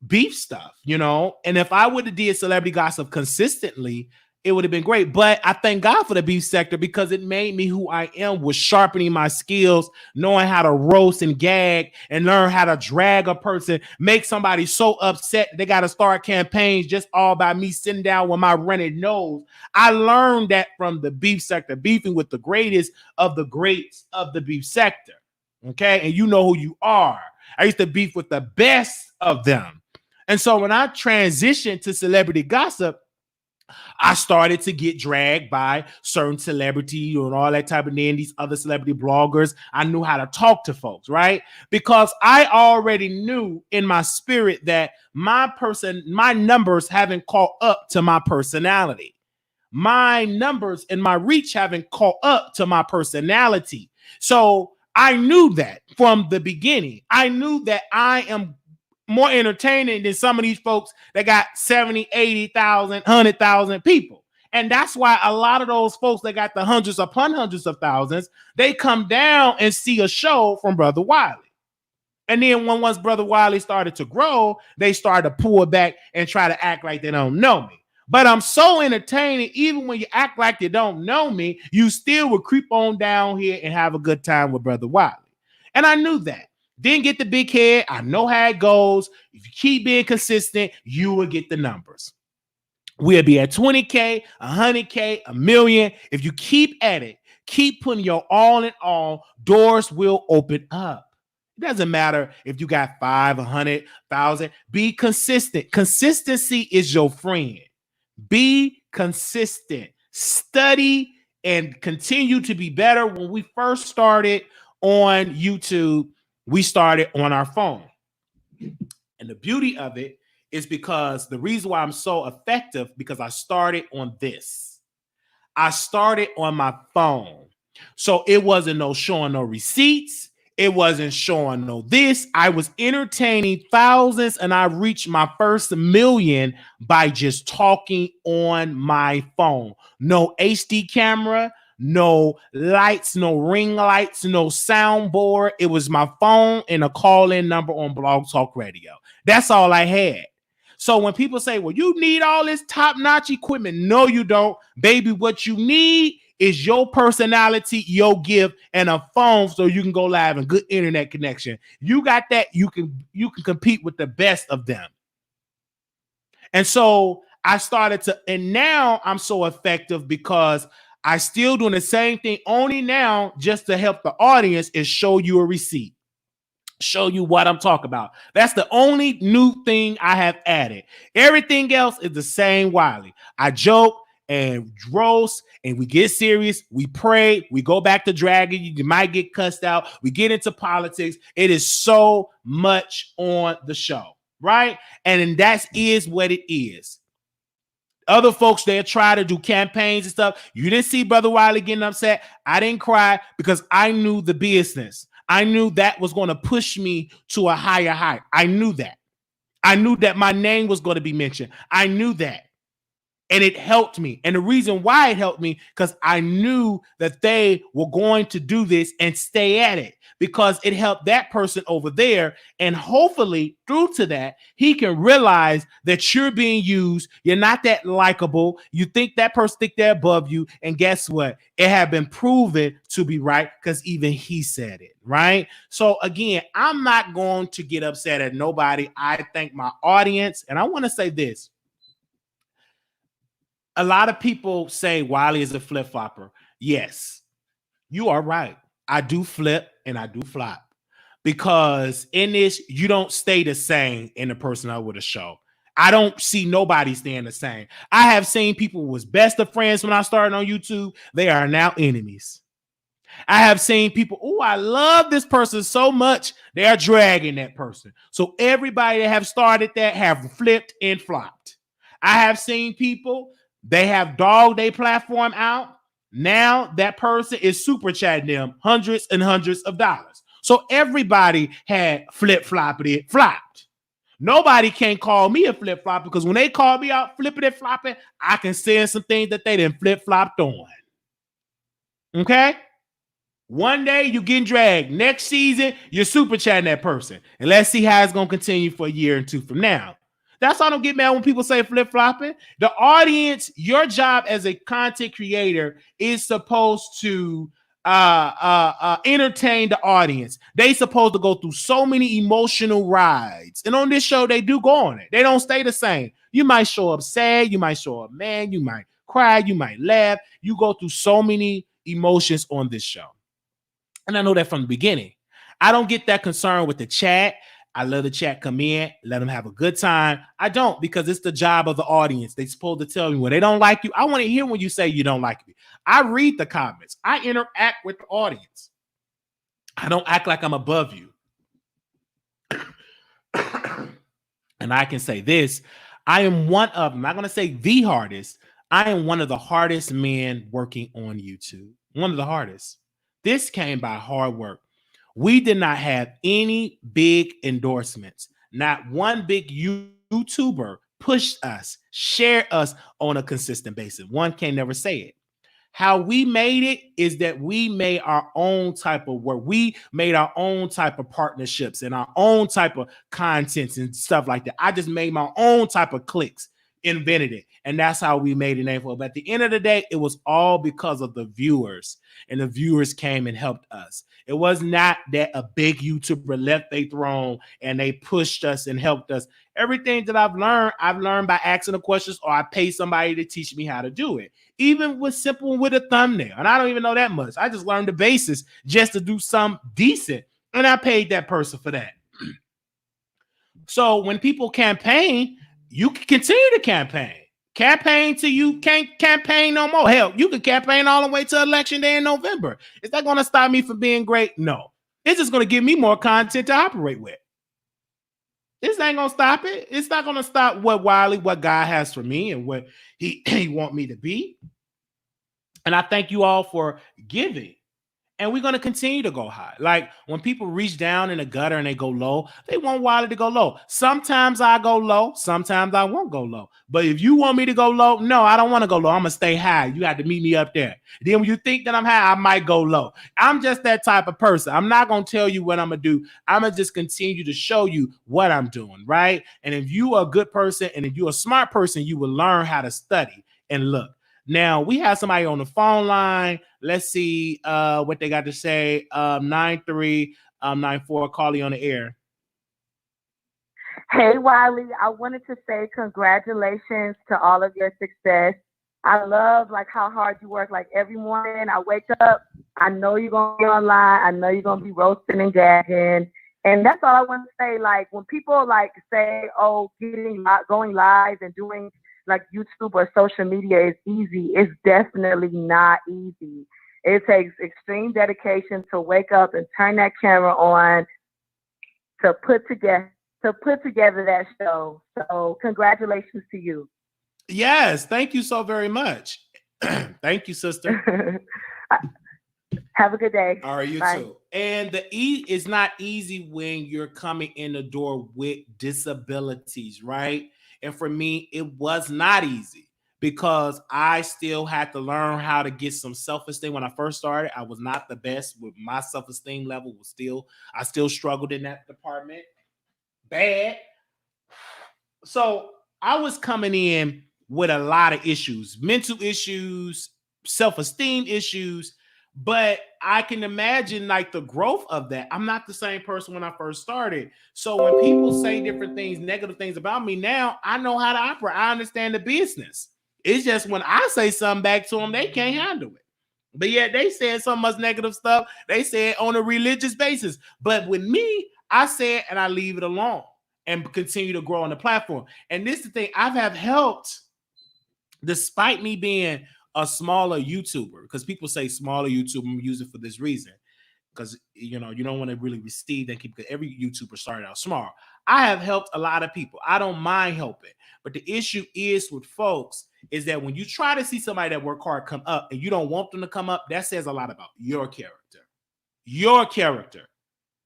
beef stuff, and if I would have did celebrity gossip consistently, it would have been great. But I thank God for the beef sector because it made me who I am, with sharpening my skills, knowing how to roast and gag and learn how to drag a person, make somebody so upset they got to start campaigns just all by me sitting down with my running nose. I learned that from the beef sector, beefing with the greatest of the greats of the beef sector. Okay. And you know who you are. I used to beef with the best of them. And so when I transitioned to celebrity gossip, I started to get dragged by certain celebrity and all that type of thing. These other celebrity bloggers, I knew how to talk to folks, right? Because I already knew in my spirit that my numbers haven't caught up to my personality. My numbers and my reach haven't caught up to my personality. So I knew that from the beginning. I knew that I am more entertaining than some of these folks that got 70, 80,000, 100,000 people. And that's why a lot of those folks that got the hundreds upon hundreds of thousands, they come down and see a show from Brother Wiley. And then once Brother Wiley started to grow, they started to pull back and try to act like they don't know me. But I'm so entertaining, even when you act like you don't know me, you still will creep on down here and have a good time with Brother Wiley. And I knew that. Didn't get the big head. I know how it goes. If you keep being consistent, you will get the numbers. We'll be at 20K, 100K, a million. If you keep at it, keep putting your all in all, doors will open up. It doesn't matter if you got 5, 100,000. Be consistent. Consistency is your friend. Be consistent. Study and continue to be better. When we first started on YouTube, we started on our phone. And the beauty of it is because the reason why I'm so effective, because I started on this. I started on my phone. So it wasn't no showing no receipts. It wasn't showing no this. I was entertaining thousands, and I reached my first million by just talking on my phone. No HD camera, no lights, no ring lights, no soundboard. It was my phone and a call-in number on Blog Talk Radio. That's all I had. So when people say, well, you need all this top-notch equipment. No, you don't. Baby, what you need is your personality, your gift, and a phone so you can go live and good internet connection. You got that, you can compete with the best of them. And so I started to, and now I'm so effective because I still doing the same thing, only now just to help the audience is show you a receipt. Show you what I'm talking about. That's the only new thing I have added. Everything else is the same, Wiley. I joke and roast, and we get serious. We pray. We go back to dragging. You might get cussed out. We get into politics. It is so much on the show, right? And that is what it is. Other folks, they'll try to do campaigns and stuff. You didn't see Brother Wiley getting upset. I didn't cry because I knew the business. I knew that was going to push me to a higher height. I knew that. I knew that my name was going to be mentioned. I knew that. And it helped me. And the reason why it helped me, because I knew that they were going to do this and stay at it, because it helped that person over there. And hopefully through to that, he can realize that you're being used. You're not that likable. You think that person think they're above you. And guess what? It had been proven to be right, because even he said it, right? So again, I'm not going to get upset at nobody. I thank my audience. And I want to say this. A lot of people say Wiley is a flip-flopper. Yes, you are right. I do flip and I do flop, because in this, you don't stay the same in the personnel with a show. I don't see nobody staying the same. I have seen people who was best of friends when I started on YouTube. They are now enemies. I have seen people, oh, I love this person so much. They are dragging that person. So everybody that have started that have flipped and flopped. I have seen people, they have dogged their platform out. Now that person is super chatting them hundreds and hundreds of dollars. So everybody had flopped. Nobody can call me a flip flop, because when they call me out flipping and flopping, I can send some things that they didn't flip flopped on. Okay? One day you're getting dragged. Next season, you're super chatting that person. And let's see how it's going to continue for a year or two from now. That's why I don't get mad when people say flip-flopping. The audience, your job as a content creator is supposed to entertain the audience. They supposed to go through so many emotional rides. And on this show, they do go on it. They don't stay the same. You might show up sad. You might show up mad. You might cry. You might laugh. You go through so many emotions on this show. And I know that from the beginning. I don't get that concerned with the chat. I let the chat come in, let them have a good time. I don't, because it's the job of the audience. They're supposed to tell me when they don't like you. I want to hear when you say you don't like me. I read the comments. I interact with the audience. I don't act like I'm above you. And I can say this. I am one of, I'm not going to say the hardest. I am one of the hardest men working on YouTube. One of the hardest. This came by hard work. We did not have any big endorsements. Not one big YouTuber pushed us, shared us on a consistent basis. One can never say it. How we made it is that we made our own type of work. We made our own type of partnerships and our own type of contents and stuff like that. I just made my own type of clicks. invented it. And that's how we made a name for it. But at the end of the day, it was all because of the viewers. And the viewers came and helped us. It was not that a big YouTuber left their throne and they pushed us and helped us. Everything that I've learned by asking the questions, or I pay somebody to teach me how to do it. Even with a thumbnail. And I don't even know that much. I just learned the basis just to do something decent. And I paid that person for that. So when people campaign, you can continue to campaign. Campaign till you can't campaign no more. Hell, you can campaign all the way to election day in November. Is that going to stop me from being great? No. It's just going to give me more content to operate with. This ain't going to stop it. It's not going to stop what God has for me and what he want me to be. And I thank you all for giving. And we're going to continue to go high. Like when people reach down in the gutter and they go low, they want Wiley to go low. Sometimes I go low. Sometimes I won't go low. But if you want me to go low, no, I don't want to go low. I'm going to stay high. You have to meet me up there. Then when you think that I'm high, I might go low. I'm just that type of person. I'm not going to tell you what I'm going to do. I'm going to just continue to show you what I'm doing, right? And if you are a good person and if you're a smart person, you will learn how to study and look. Now, we have somebody on the phone line. Let's see what they got to say. 9394, call you on the air. Hey, Wiley, I wanted to say congratulations to all of your success. I love how hard you work. Like every morning I wake up, I know you're going to be online. I know you're going to be roasting and gagging. And that's all I want to say. Like when people say, oh, going live and doing YouTube or social media is easy. It's definitely not easy. It takes extreme dedication to wake up and turn that camera on to put together that show. So congratulations to you. Yes, thank you so very much. Thank you, sister. Have a good day. All right, you Bye. too. And it's not easy when you're coming in the door with disabilities, right? And for me, it was not easy because I still had to learn how to get some self-esteem. When I first started, I was not the best with my self-esteem level. I still struggled in that department. Bad. So I was coming in with a lot of issues, mental issues, self-esteem issues, but I can imagine the growth of that. I'm not the same person when I first started. So when people say different things, negative things about me, now I know how to operate. I understand the business. It's just when I say something back to them, they can't handle it. But yet they said so much negative stuff. They say it on a religious basis. But with me, I say it and I leave it alone and continue to grow on the platform. And this is the thing, I have helped, despite me being a smaller YouTuber, because people say smaller YouTuber, I'm using for this reason, because you don't want to really receive that, because every YouTuber started out small. I have helped a lot of people. I don't mind helping, but the issue is with folks is that when you try to see somebody that work hard come up and you don't want them to come up, that says a lot about your character.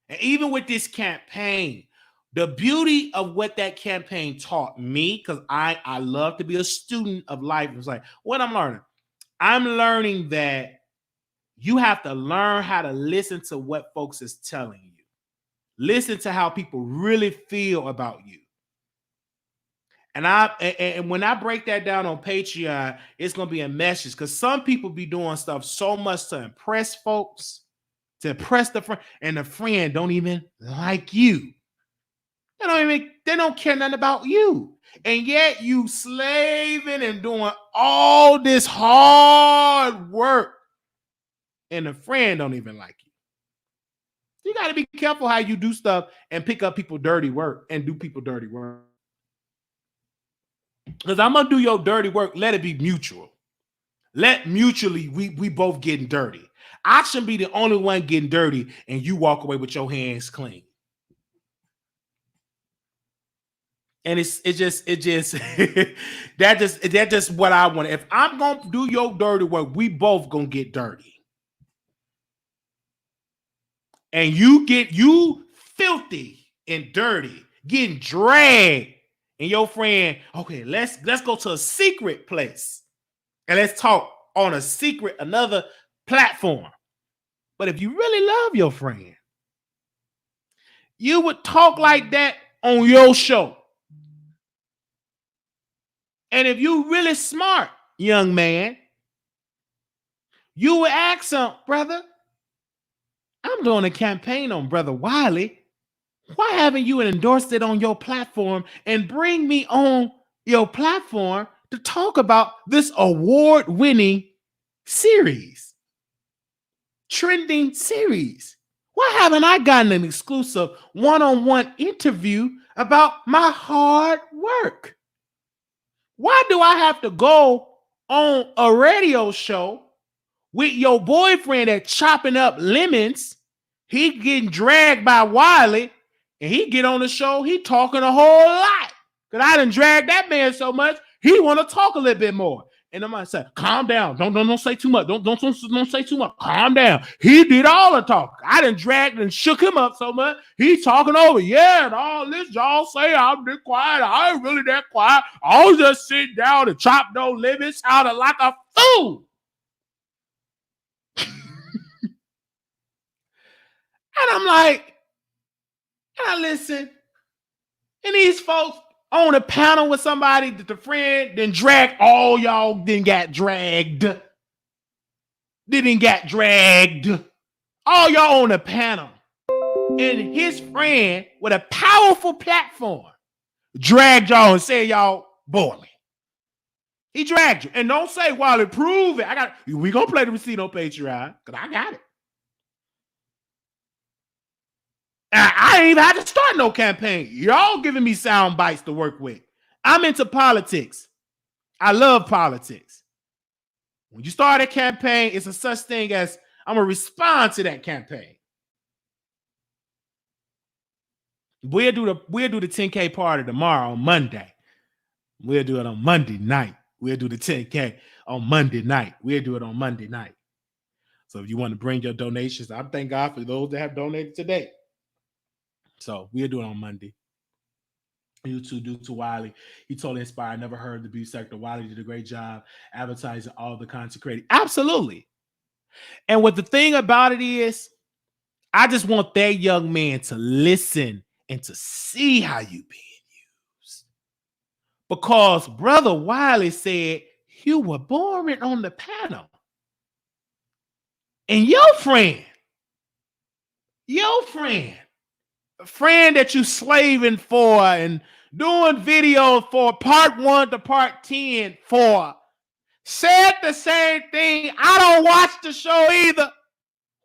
And even with this campaign, the beauty of what that campaign taught me, because I love to be a student of life. It's like what I'm learning that you have to learn how to listen to what folks is telling you. Listen to how people really feel about you. And when I break that down on Patreon, it's going to be a message, because some people be doing stuff so much to impress folks, to impress the friend, and the friend don't even like you. They don't care nothing about you. And yet you slaving and doing all this hard work, and the friend don't even like you. You got to be careful how you do stuff and pick up people dirty work and do people dirty work. Because I'm going to do your dirty work. Let it be mutual. Let mutually we both getting dirty. I shouldn't be the only one getting dirty and you walk away with your hands clean. And it's just that's just what I want. If I'm gonna do your dirty work, we both gonna get dirty. And you filthy and dirty, getting dragged, and your friend, okay, let's go to a secret place and let's talk on another platform. But if you really love your friend, you would talk like that on your show. And if you really smart, young man, you would ask him, brother, I'm doing a campaign on Brother Wiley. Why haven't you endorsed it on your platform and bring me on your platform to talk about this award-winning series, trending series? Why haven't I gotten an exclusive one-on-one interview about my hard work? Why do I have to go on a radio show with your boyfriend at chopping up lemons? He getting dragged by Wiley, and he get on the show, he talking a whole lot. Because I done dragged that man so much, he want to talk a little bit more. And I'm going to say, calm down. Don't say too much. Don't say too much. Calm down. He did all the talk. I done dragged and shook him up so much. He talking over. Yeah, and all this y'all say I'm been quiet. I ain't really that quiet. I was just sitting down and chop no limits out of like a fool. And I'm like, and I listen. And these folks on a panel with somebody that the friend then dragged, all y'all then got dragged. Didn't get dragged. All y'all on the panel. And his friend with a powerful platform dragged y'all and said y'all boring. He dragged you. And don't say, Wiley, prove it. We gonna play the receipt on Patreon, because I got it. I ain't even had to start no campaign. Y'all giving me sound bites to work with. I'm into politics. I love politics. When you start a campaign, it's a such thing as I'm going to respond to that campaign. We'll do the 10K party tomorrow on Monday. We'll do it on Monday night. We'll do the 10K on Monday night. We'll do it on Monday night. So if you want to bring your donations, I thank God for those that have donated today. So we'll do it on Monday. YouTube due to Wiley. He totally inspired. Never heard the beauty sector. Wiley did a great job advertising all the content created. Absolutely. And what the thing about it is, I just want that young man to listen and to see how you being used. Because Brother Wiley said you were boring on the panel. And your friend a friend that you slaving for and doing videos for part 1 to part 10 for, said the same thing. I don't watch the show either.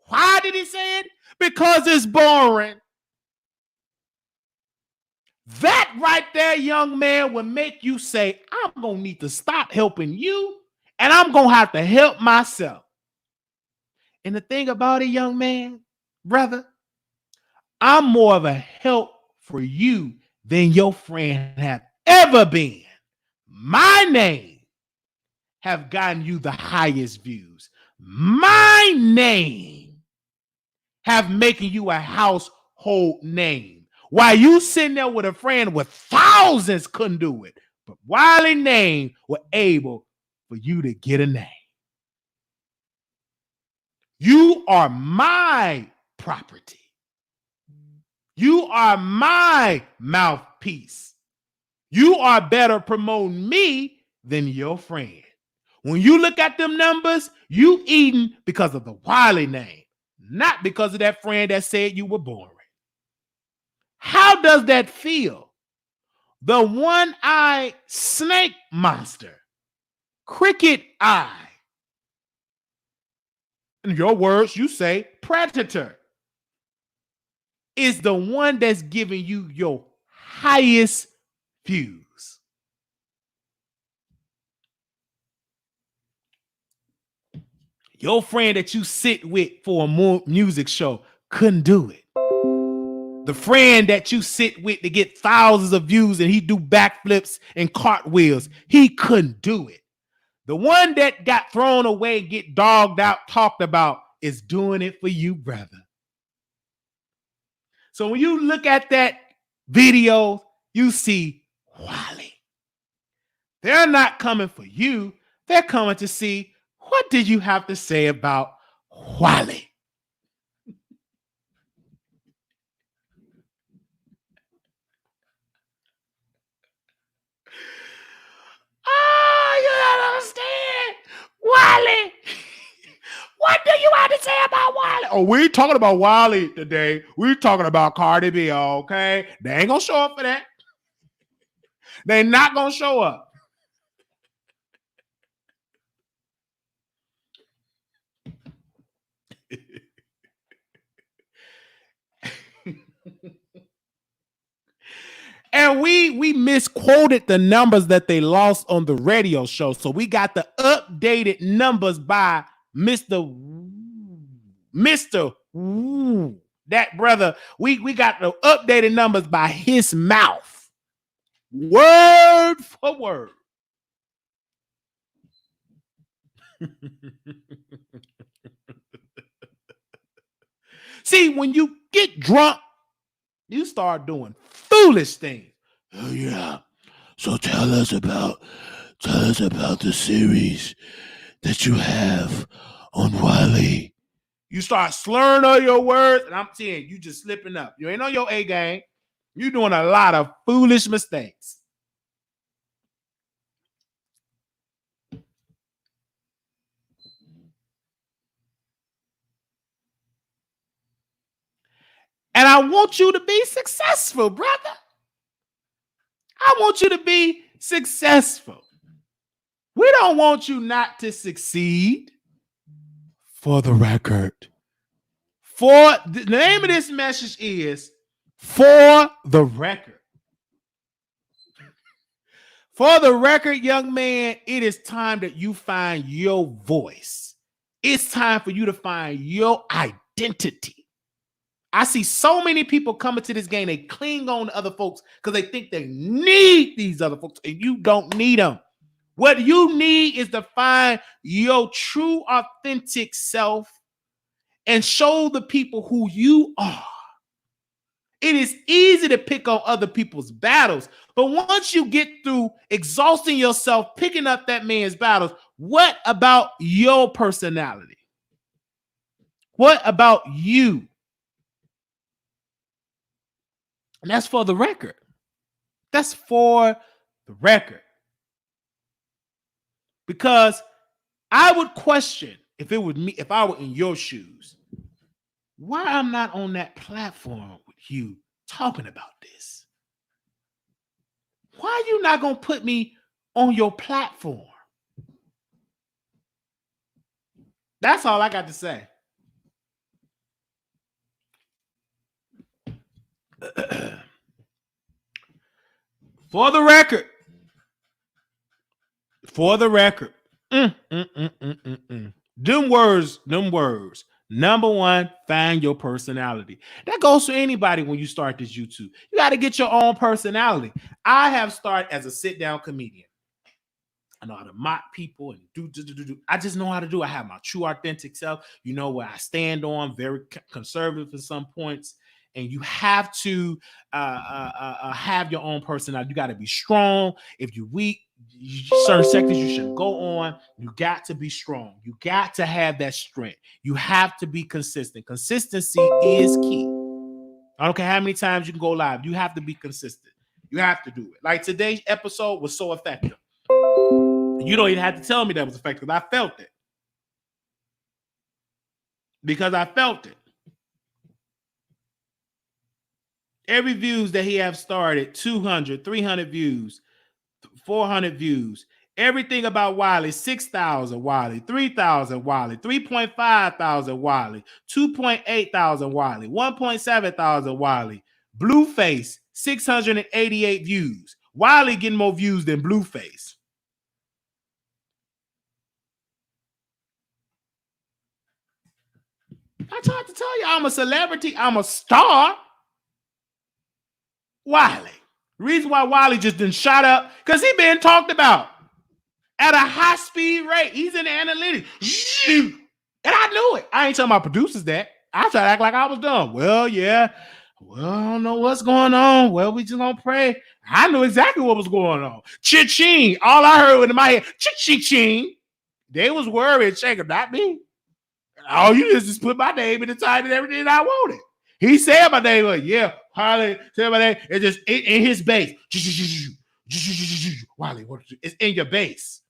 Why did he say it? Because it's boring. That right there, young man, will make you say, I'm going to need to stop helping you, and I'm going to have to help myself. And the thing about it, young man, brother, I'm more of a help for you than your friend have ever been. My name have gotten you the highest views. My name have making you a household name. While you sitting there with a friend with thousands couldn't do it. But Wiley name were able for you to get a name. You are my property. You are my mouthpiece. You are better promoting me than your friend. When you look at them numbers, you eating because of the Wiley name, not because of that friend that said you were boring. How does that feel? The one-eyed snake monster, cricket eye. In your words, you say predator, is the one that's giving you your highest views. Your friend that you sit with for a music show couldn't do it. The friend that you sit with to get thousands of views and he do backflips and cartwheels, he couldn't do it. The one that got thrown away, get dogged out, talked about, is doing it for you, brother. So when you look at that video, you see Wiley. They're not coming for you. They're coming to see, what did you have to say about Wiley? we ain't talking about Wiley today. We talking about Cardi B, okay? They ain't gonna show up for that. They not gonna show up. And we misquoted the numbers that they lost on the radio show. So we got the updated numbers by Mr. That brother. We got the updated numbers by his mouth. Word for word. See, when you get drunk, you start doing foolish things. Oh yeah. So tell us about the series that you have on Wiley. You start slurring all your words, and I'm saying you just slipping up. You ain't on your A game. You're doing a lot of foolish mistakes. And I want you to be successful, brother. I want you to be successful. We don't want you not to succeed. For the record. For the name of this message is For the Record. For the record, young man, it is time that you find your voice. It's time for you to find your identity. I see so many people coming to this game. They cling on to other folks because they think they need these other folks, and you don't need them. What you need is to find your true, authentic self and show the people who you are. It is easy to pick on other people's battles, but once you get through exhausting yourself, picking up that man's battles, what about your personality? What about you? And that's for the record. That's for the record. Because I would question if it was me, if I were in your shoes, why I'm not on that platform with you talking about this? Why are you not going to put me on your platform? That's all I got to say. For the record. For the record. Them words. Number one, find your personality. That goes for anybody when you start this YouTube. You got to get your own personality. I have started as a sit-down comedian. I know how to mock people and do. I just know how to do. I have my true, authentic self. You know where I stand on. Very conservative at some points. And you have to have your own personality. You got to be strong. If you're weak, certain sectors you should go on. You got to be strong. You got to have that strength. You have to be consistent. Consistency is key. I don't care how many times you can go live. You have to be consistent. You have to do it. Like today's episode was so effective. You don't even have to tell me that was effective. I felt it. Because I felt it. Every views that he have started, 200, 300 views, 400 views. Everything about Wiley, 6,000 Wiley, 3,000 Wiley, 3.5 thousand Wiley, 2.8 thousand Wiley, 1.7 thousand Wiley. Blueface, 688 views. Wiley getting more views than Blueface. I tried to tell you, I'm a celebrity. I'm a star. Wiley. The reason why Wiley just didn't shot up, because he been talked about at a high speed rate. He's in the analytics. And I knew it. I ain't telling my producers that. I tried to act like I was dumb. Well, yeah. Well, I don't know what's going on. Well, we just gonna pray. I knew exactly what was going on. Cha-ching. All I heard was in my head, cha-ching. They was worried, shaking, not me. All you did is just put my name in the title and everything I wanted. He said my name, like, yeah, Wiley said my name. It's just in his base. Wiley, it's in your base.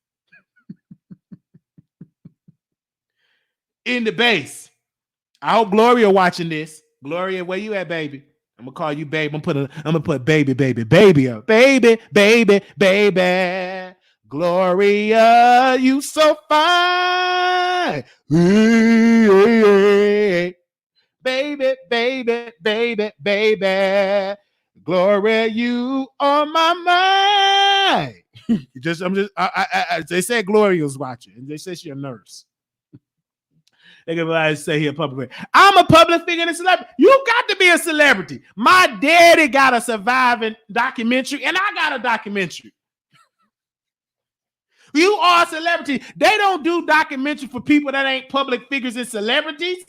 In the base. I hope Gloria watching this. Gloria, where you at, baby? I'm gonna call you babe. I'm gonna put baby up. Baby. Gloria, you so fine. Baby. Gloria, you on my mind. They said Gloria's watching. And they said she's a nurse. They can say he a public figure. I'm a public figure and a celebrity. You got to be a celebrity. My daddy got a surviving documentary, and I got a documentary. You are a celebrity. They don't do documentary for people that ain't public figures and celebrities.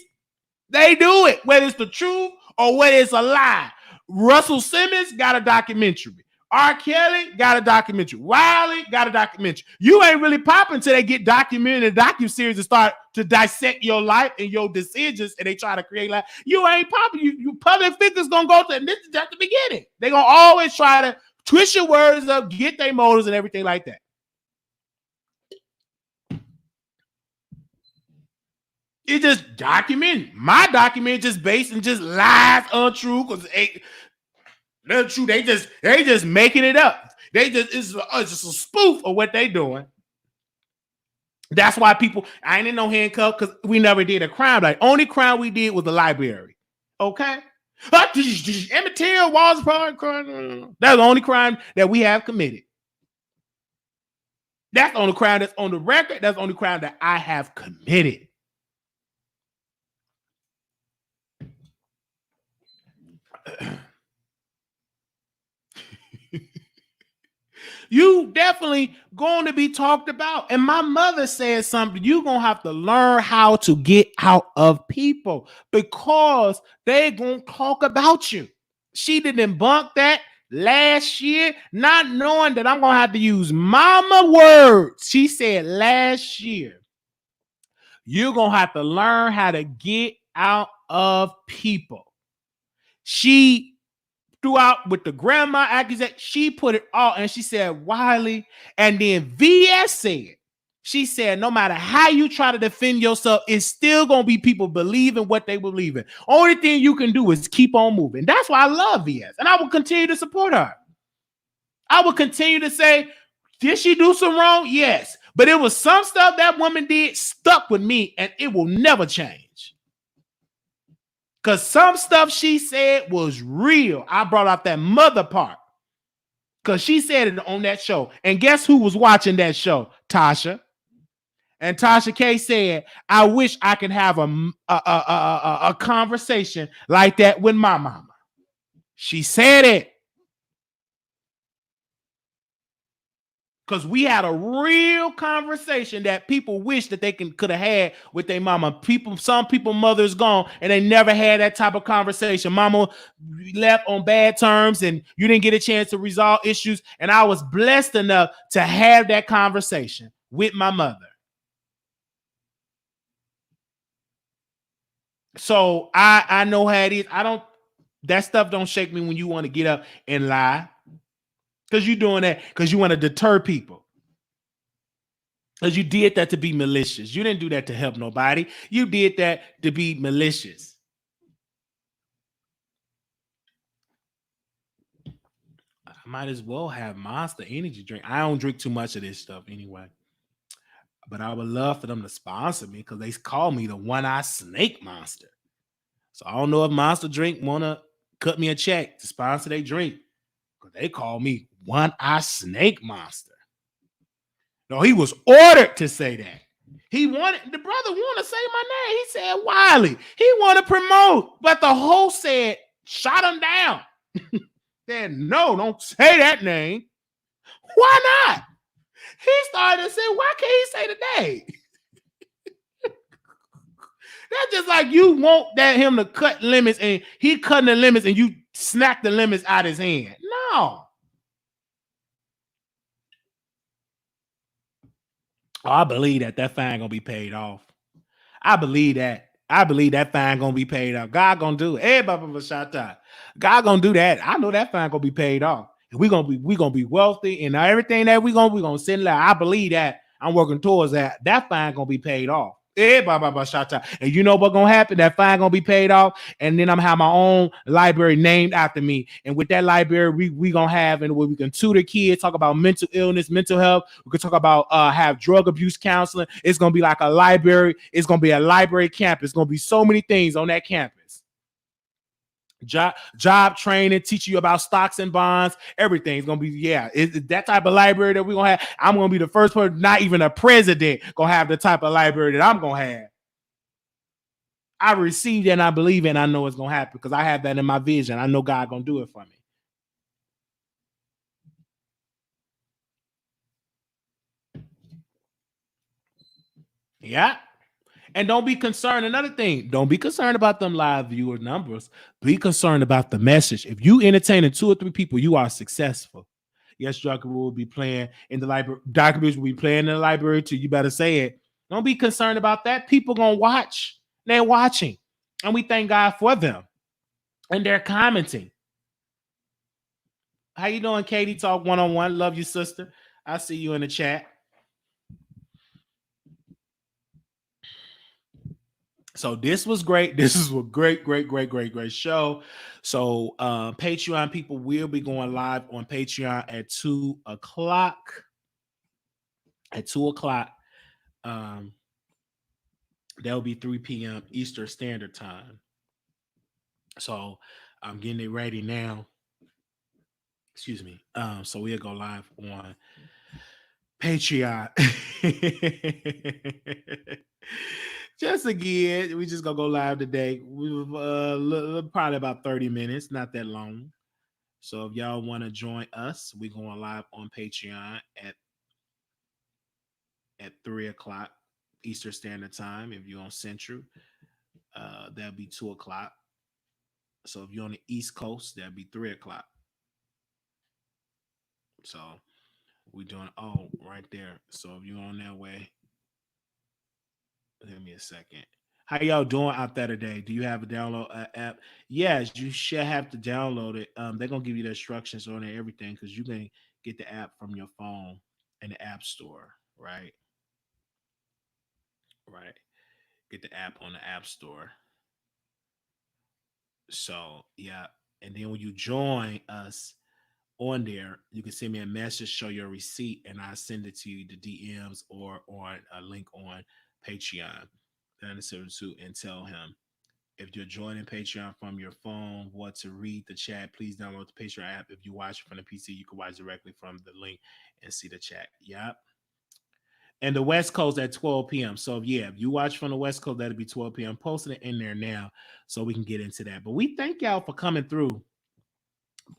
They do it, whether it's the truth or whether it's a lie. Russell Simmons got a documentary. R. Kelly got a documentary. Wiley got a documentary. You ain't really popping until they get documented in a docu-series and start to dissect your life and your decisions, and they try to create life. You ain't popping. You public figures gonna go to, and this is just the beginning. They gonna always try to twist your words up, get their motives and everything like that. It just documented. My document just based and just lies, untrue, because they're true. They just making it up. It's just a spoof of what they doing. That's why people, I ain't in no handcuff because we never did a crime. Like only crime we did was the library. Okay. Emmett Till, Walls Park. That's the only crime that we have committed. That's the only crime that's on the record. That's the only crime that I have committed. You definitely going to be talked about. And my mother said something. You're going to have to learn how to get out of people because they're going to talk about you. She didn't debunk that last year, not knowing that I'm going to have to use mama words. She said last year, you're going to have to learn how to get out of people. She threw out with the grandma accusation. She put it all, and she said, Wiley, and then VS said, she said, no matter how you try to defend yourself, it's still going to be people believing what they believe in. Only thing you can do is keep on moving. That's why I love VS, and I will continue to support her. I will continue to say, did she do some wrong? Yes. But it was some stuff that woman did stuck with me, and it will never change. Because some stuff she said was real. I brought out that mother part. Because she said it on that show. And guess who was watching that show? Tasha. And Tasha K said, I wish I could have a conversation like that with my mama. She said it. Because we had a real conversation that people wish that they could have had with their mama. Some people mothers gone and they never had that type of conversation. Mama left on bad terms and you didn't get a chance to resolve issues. And I was blessed enough to have that conversation with my mother. So I know how it is. That stuff don't shake me when you want to get up and lie. Because you're doing that because you want to deter people. Because you did that to be malicious. You didn't do that to help nobody. You did that to be malicious. I might as well have Monster energy drink. I don't drink too much of this stuff anyway. But I would love for them to sponsor me because they call me the one-eyed snake monster. So I don't know if Monster Drink want to cut me a check to sponsor their drink. Because they call me one-eyed snake monster. No, he was ordered to say that. The brother wanted to say my name. He said Wiley. He wanted to promote. But the host said, shut him down. Said, no, don't say that name. Why not? He started to say, why can't he say the name? That's just like you want him to cut lemons and he cutting the lemons and you snack the lemons out his hand. No. Oh, I believe that fine gonna be paid off. I believe that. I believe that fine gonna be paid off. God gonna do it. Everybody for shout out. God gonna do that. I know that fine gonna be paid off. And we gonna be wealthy and everything that we gonna send out. I believe that. I'm working towards that. That fine gonna be paid off. And you know what's gonna happen? That fine gonna be paid off, and then I'm gonna have my own library named after me. And with that library, we gonna have and where we can tutor kids, talk about mental illness, mental health. We can talk about have drug abuse counseling. It's gonna be like a library. It's gonna be a library campus. It's gonna be so many things on that campus. Job training, teach you about stocks and bonds, everything's gonna be it's that type of library that we're gonna have. I'm gonna be the first person, not even a president, gonna have the type of library that I'm gonna have. I received it and I believe it and I know it's gonna happen because I have that in my vision. I know God gonna do it for me. Yeah. And don't be concerned. Another thing, don't be concerned about them live viewer numbers. Be concerned about the message. If you entertaining 2 or 3 people, you are successful. Yes, Joker will be playing in the library. Documents will be playing in the library too. You better say it. Don't be concerned about that. People gonna watch. They're watching, and we thank God for them. And they're commenting. How you doing, Katie? Talk 1-on-1. Love you, sister. I see you in the chat. So this was great. This is a great show. So Patreon people will be going live on Patreon at 2 o'clock. At 2 o'clock. That'll be 3 p.m. Eastern Standard Time. So I'm getting it ready now. Excuse me. So we'll go live on Patreon. Just again, we just gonna go live today. We've probably about 30 minutes, not that long. So if y'all want to join us, we're going live on Patreon at 3 o'clock Eastern Standard Time. If you're on Central, that'll be 2 o'clock. So if you're on the East Coast, that'll be 3 o'clock. So we're doing right there. So if you're on that way. Give me a second. How y'all doing out there today? Do you have a download app? Yes, you should have to download it. They're gonna give you the instructions on it, everything, because you can get the app from your phone in the app store, right? Right. Get the app on the app store. So yeah, and then when you join us on there, you can send me a message, show your receipt, and I send it to you, the DMs or on a link on Patreon, 972, and tell him if you're joining Patreon from your phone, what to read the chat, please download the Patreon app. If you watch it from the PC, you can watch directly from the link and see the chat. Yep. And the West Coast at 12 p.m. So if you watch from the West Coast, that'll be 12 p.m. Posting it in there now so we can get into that. But we thank y'all for coming through.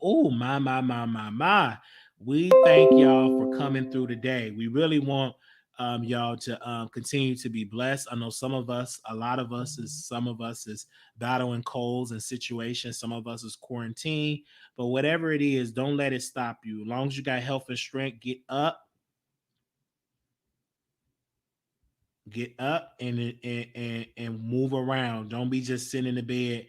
Oh, my. We thank y'all for coming through today. We really want y'all to continue to be blessed. I know some of us is battling colds and situations. Some of us is quarantined, but whatever it is, don't let it stop you. As long as you got health and strength, get up and move around. Don't be just sitting in the bed.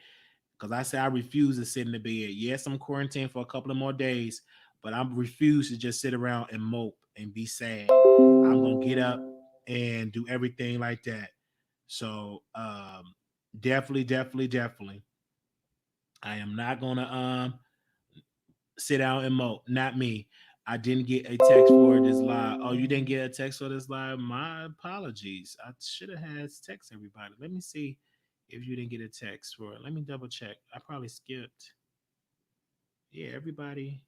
Because I say I refuse to sit in the bed. Yes, I'm quarantined for a couple of more days, but I refuse to just sit around and mope and be sad. I'm going to get up and do everything like that. So definitely. I am not going to sit out and mope. Not me. I didn't get a text for this live. Oh, you didn't get a text for this live? My apologies. I should have had text everybody. Let me see. If you didn't get a text for it, let me double check. I probably skipped. Everybody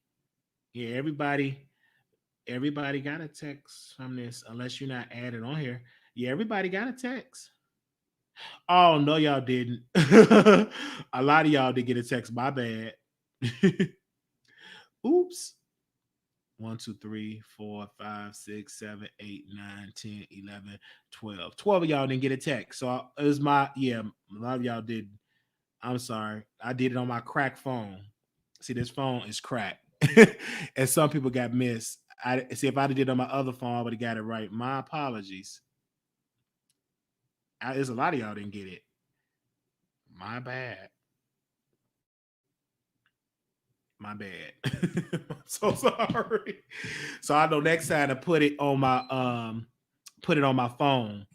got a text from this, unless you're not added on here. Everybody got a text. Oh, no, y'all didn't. A lot of y'all did get a text. My bad. Oops. 1, 2, 3, 4, 5, 6, 7, 8, 9, 10, 11, 12. 12 of y'all didn't get a text. So it was a lot of y'all didn't. I'm sorry. I did it on my crack phone. See, this phone is cracked. And some people got missed. If I did it on my other phone, I would have got it right. My apologies. There's a lot of y'all didn't get it. My bad. I'm so sorry. So I know next time to put it on my phone.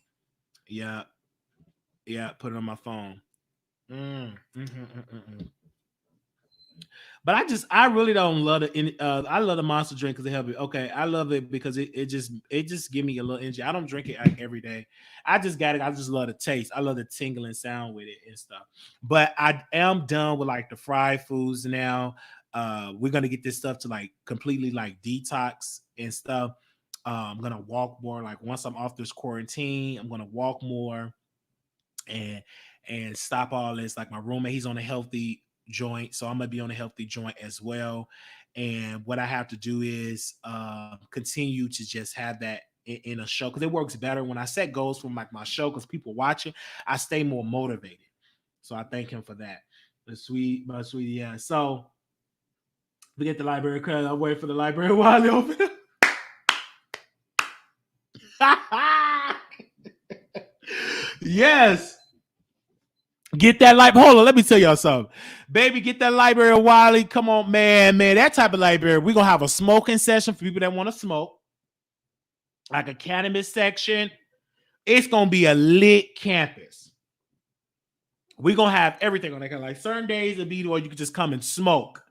Yeah, Yeah, put it on my phone. But I really don't love it. I love the Monster drink because it helps me. Okay, I love it because it just give me a little energy. I don't drink it like every day. I just got it. I just love the taste. I love the tingling sound with it and stuff. But I am done with like the fried foods now. We're gonna get this stuff to like completely like detox and stuff. I'm gonna walk more. Like once I'm off this quarantine, I'm gonna walk more and stop all this. Like my roommate, he's on a healthy joint, so I'm gonna be on a healthy joint as well. And what I have to do is continue to just have that in a show because it works better when I set goals from like my show because people watching, I stay more motivated. So I thank him for that. My sweet, yeah. So we get the library credit. I'm waiting for the library while they open. Yes. Get that library. Hold on, let me tell y'all something. Baby, get that library of Wiley. Come on, man. That type of library. We're going to have a smoking session for people that want to smoke. Like a cannabis section. It's going to be a lit campus. We're going to have everything on that. Like certain days it'll be where you can just come and smoke.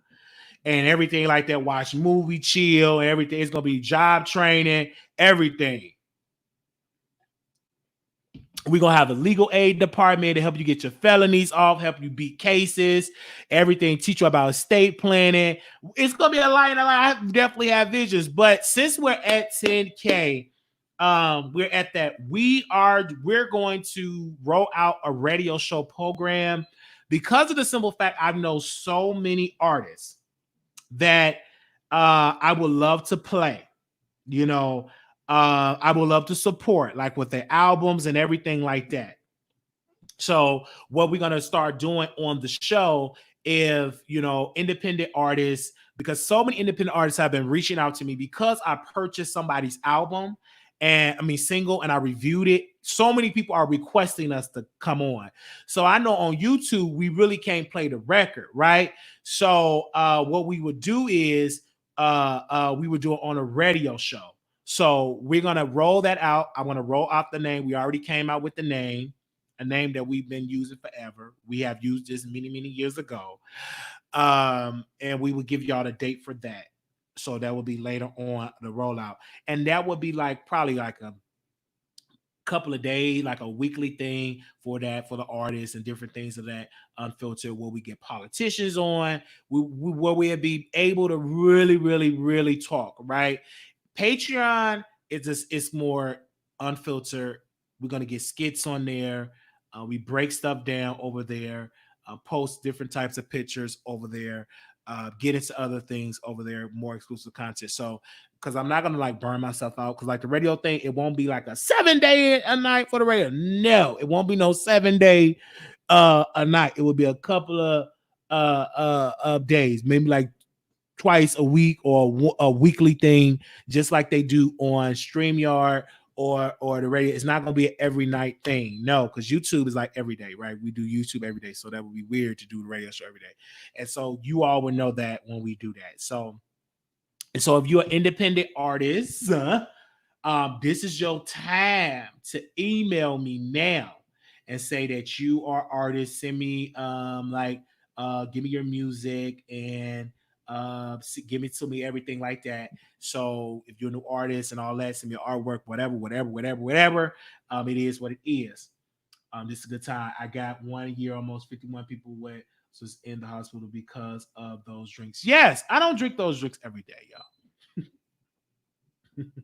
And everything like that. Watch movie, chill, everything. It's going to be job training, everything. We're going to have a legal aid department to help you get your felonies off, help you beat cases, everything, teach you about estate planning. It's going to be a line. I definitely have visions. But since we're at 10K, we're at that. We're going to roll out a radio show program because of the simple fact I know so many artists that I would love to play, you know. I would love to support like with their albums and everything like that. So what we're going to start doing on the show is, you know, independent artists, because so many independent artists have been reaching out to me because I purchased somebody's album single, and I reviewed it. So many people are requesting us to come on. So I know on YouTube, we really can't play the record, right? So what we would do is we would do it on a radio show. So we're going to roll that out. I want to roll out the name. We already came out with the name, a name that we've been using forever. We have used this many, many years ago. And we will give y'all the date for that. So that will be later on the rollout. And that would be like probably like a couple of days, like a weekly thing for that, for the artists and different things of that unfiltered, where we get politicians on, where we'll be able to really, really, really talk, right? Patreon it's more unfiltered. We're gonna get skits on there. We break stuff down over there. Post different types of pictures over there. Get into other things over there, more exclusive content. So, because I'm not gonna like burn myself out, because like the radio thing, it won't be like a 7-day a night for the radio. No, it won't be no 7-day a night. It will be a couple of days, maybe like twice a week or a weekly thing, just like they do on StreamYard or the radio. It's not going to be an every night thing. No, because YouTube is like every day, right? We do YouTube every day. So that would be weird to do the radio show every day. And so you all would know that when we do that. So if you're an independent artist, this is your time to email me now and say that you are artist. Send me give me your music and give it to me, everything like that. So if you're a new artist and all that, send me your artwork, whatever. It is what it is. This is a good time. I got 1 year, almost 51 people went was in the hospital because of those drinks. Yes, I don't drink those drinks every day, y'all.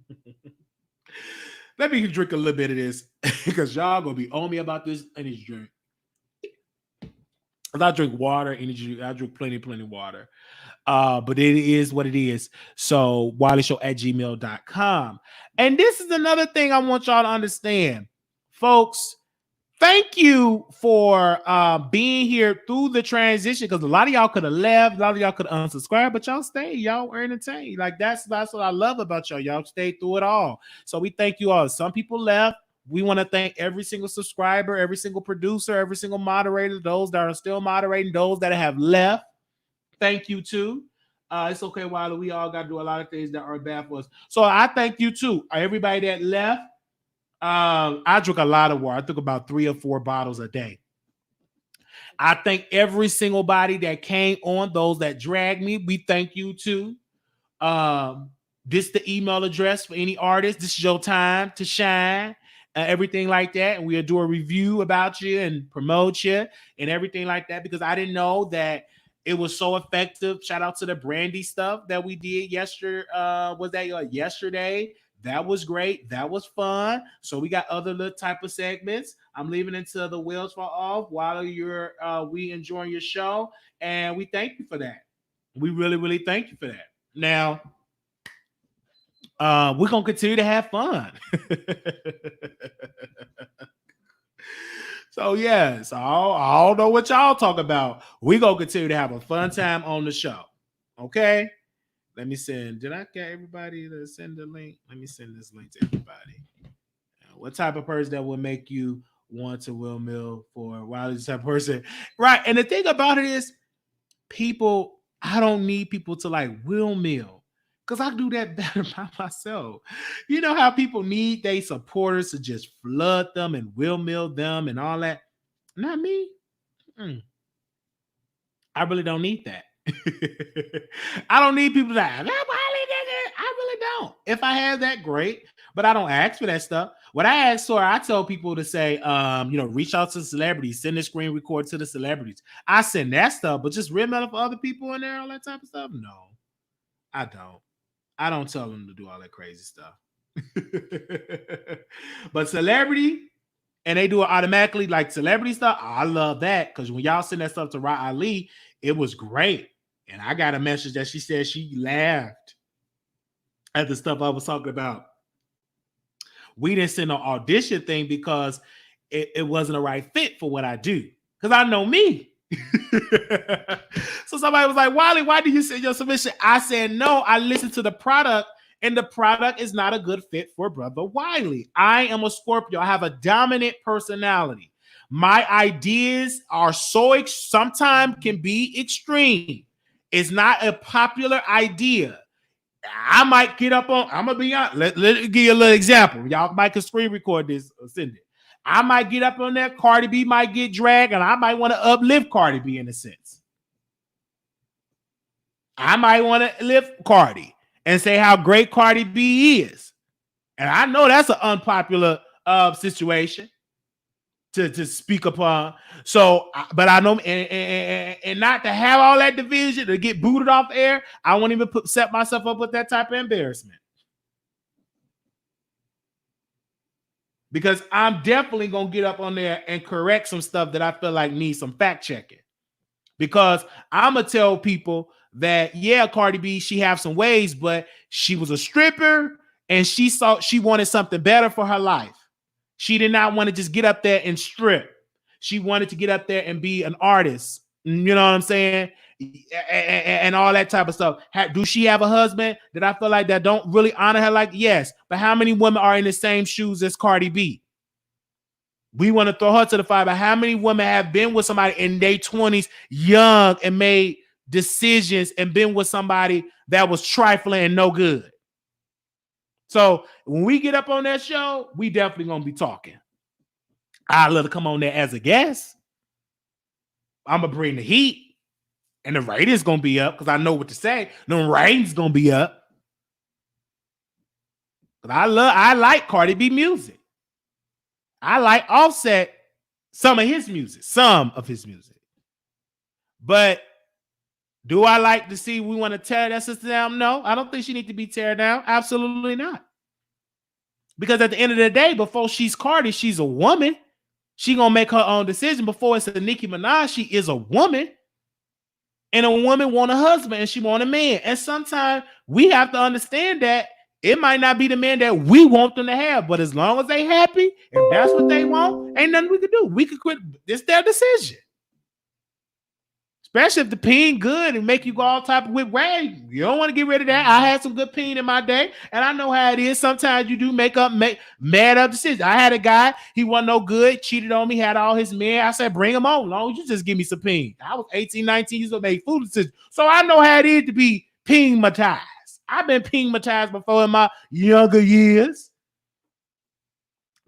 Let me drink a little bit of this because y'all gonna be on me about this energy drink. I drink water, energy. I drink plenty water. But it is what it is. So WileyShow@gmail.com. And this is another thing I want y'all to understand, folks. Thank you for being here through the transition, because a lot of y'all could have left, a lot of y'all could have unsubscribed, but y'all stayed. Y'all were entertained. Like that's what I love about y'all. Y'all stayed through it all. So we thank you all. Some people left. We want to thank every single subscriber, every single producer, every single moderator, those that are still moderating, those that have left. Thank you too. It's okay, Wiley. We all got to do a lot of things that are bad for us. So I thank you too. Everybody that left, I drink a lot of water. I drink about 3 or 4 bottles a day. I thank every single body that came on, those that dragged me. We thank you too. This is the email address for any artist. This is your time to shine, everything like that. And we'll do a review about you and promote you and everything like that, because I didn't know that it was so effective. Shout out to the Brandy stuff that we did yesterday. Yesterday? That was great. That was fun. So we got other little type of segments. I'm leaving until the wheels fall off while you're we enjoying your show. And we thank you for that. We really, really thank you for that. Now, we're gonna continue to have fun. So yes, I don't know what y'all talk about. We're gonna continue to have a fun time on the show. Okay. Let me send. Did I get everybody to send the link? Let me send this link to everybody. What type of person that would make you want to will mill for Wiley's type of person? Right. And the thing about it is, people, I don't need people to like will mill, because I do that better by myself. You know how people need their supporters to just flood them and will mill them and all that? Not me. I really don't need that. I don't need people that I really don't. If I have that, great, but I don't ask for that stuff. What I ask for, I tell people to say, reach out to celebrities, send a screen record to the celebrities. I send that stuff, but just real mail for other people in there, all that type of stuff. No, I don't. I don't tell them to do all that crazy stuff. But celebrity, and they do it automatically, like celebrity stuff. I love that, because when y'all send that stuff to Ra Ali, it was great. And I got a message that she said she laughed at the stuff I was talking about. We didn't send an audition thing because it wasn't a right fit for what I do. Because I know me. So somebody was like, Wiley, why do you send your submission? I said, no, I listened to the product, and the product is not a good fit for Brother Wiley. I am a Scorpio. I have a dominant personality. My ideas are sometimes can be extreme. It's not a popular idea. I might get up on, I'm going to be honest. Let me give you a little example. Y'all might can screen record this or send it. I might get up on there. Cardi B might get dragged, and I might want to uplift Cardi B in a sense. I might want to lift Cardi and say how great Cardi B is. And I know that's an unpopular situation to speak upon. So, but I know, and not to have all that division, to get booted off air, I won't even set myself up with that type of embarrassment. Because I'm definitely going to get up on there and correct some stuff that I feel like needs some fact checking. Because I'm going to tell people that, yeah, Cardi B, she have some ways, but she was a stripper, and she wanted something better for her life. She did not want to just get up there and strip. She wanted to get up there and be an artist. You know what I'm saying? And all that type of stuff. Do she have a husband that I feel like that don't really honor her? Like, yes. But how many women are in the same shoes as Cardi B? We want to throw her to the fire. But how many women have been with somebody in their 20s, young, and made decisions and been with somebody that was trifling and no good? So when we get up on that show, we definitely going to be talking. I'd love to come on there as a guest. I'm going to bring the heat. And the ratings going to be up because I know what to say. The ratings going to be up. But I like Cardi B music. I like Offset, some of his music. But do I like to see we want to tear that sister down? No, I don't think she needs to be teared down. Absolutely not. Because at the end of the day, before she's Cardi, she's a woman. She going to make her own decision. Before it's a Nicki Minaj, she is a woman. And a woman want a husband and she want a man. And sometimes we have to understand that it might not be the man that we want them to have. But as long as they happy, if that's what they want, ain't nothing we can do. We could quit. It's their decision. Especially if the peen good and make you go all type of whip way. You don't want to get rid of that. I had some good peen in my day, and I know how it is. Sometimes you do make mad up decisions. I had a guy, he wasn't no good, cheated on me, had all his men. I said, bring him on. Long as you just give me some peen. I was 18, 19 years old, made foolish decisions. So I know how it is to be peen-matized. I've been peen-matized before in my younger years.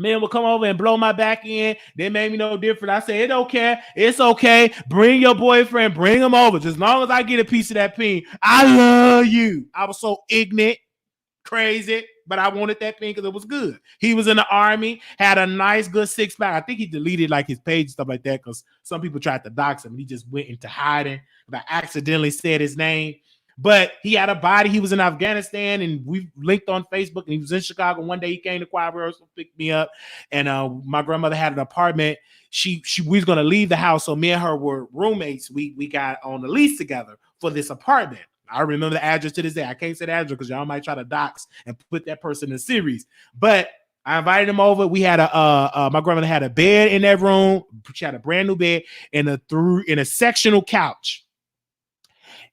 Man will come over and blow my back in. They made me no different. I said, it don't care. It's okay. Bring your boyfriend. Bring him over. Just as long as I get a piece of that peen. I love you. I was so ignorant, crazy, but I wanted that peen because it was good. He was in the army, had a nice, good six-pack. I think he deleted like his page and stuff like that because some people tried to dox him. He just went into hiding. But I accidentally said his name. But he had a body. He was in Afghanistan, and we linked on Facebook. And he was in Chicago. One day he came to choir rehearsal, picked me up, and my grandmother had an apartment. We was gonna leave the house, so me and her were roommates. We got on the lease together for this apartment. I remember the address to this day. I can't say the address because y'all might try to dox and put that person in a series. But I invited him over. We had my grandmother had a bed in that room. She had a brand new bed and a sectional couch.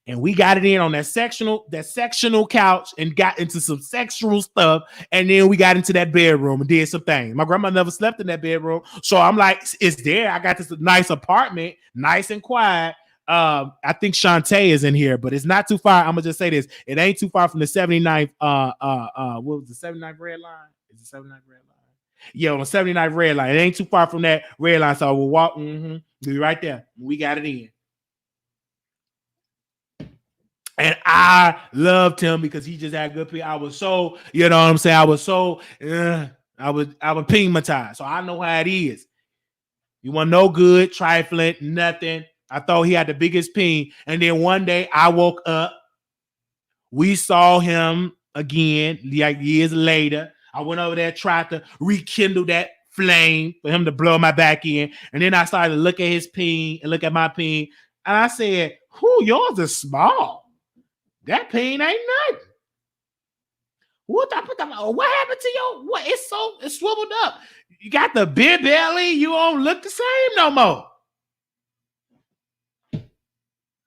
And we got it in on that sectional couch and got into some sexual stuff. And then we got into that bedroom and did some things. My grandma never slept in that bedroom. So I'm like, it's there. I got this nice apartment, nice and quiet. I think Shantae is in here, but it's not too far. I'm gonna just say this. It ain't too far from the 79th. What was the 79th red line? Is the 79th red line? Yeah, on the 79th red line. It ain't too far from that red line. So we'll walk. Be right there. We got it in. And I loved him because he just had good pee. I was so, you know what I'm saying? I was so, I was pigmatized. So I know how it is. You want no good, trifling, nothing. I thought he had the biggest peen. And then one day I woke up. We saw him again, like years later. I went over there, tried to rekindle that flame for him to blow my back in. And then I started to look at his peen and look at my peen. And I said, yours is small. That pain ain't nothing. What happened to your? What? It's swiveled up. You got the big belly. You don't look the same no more.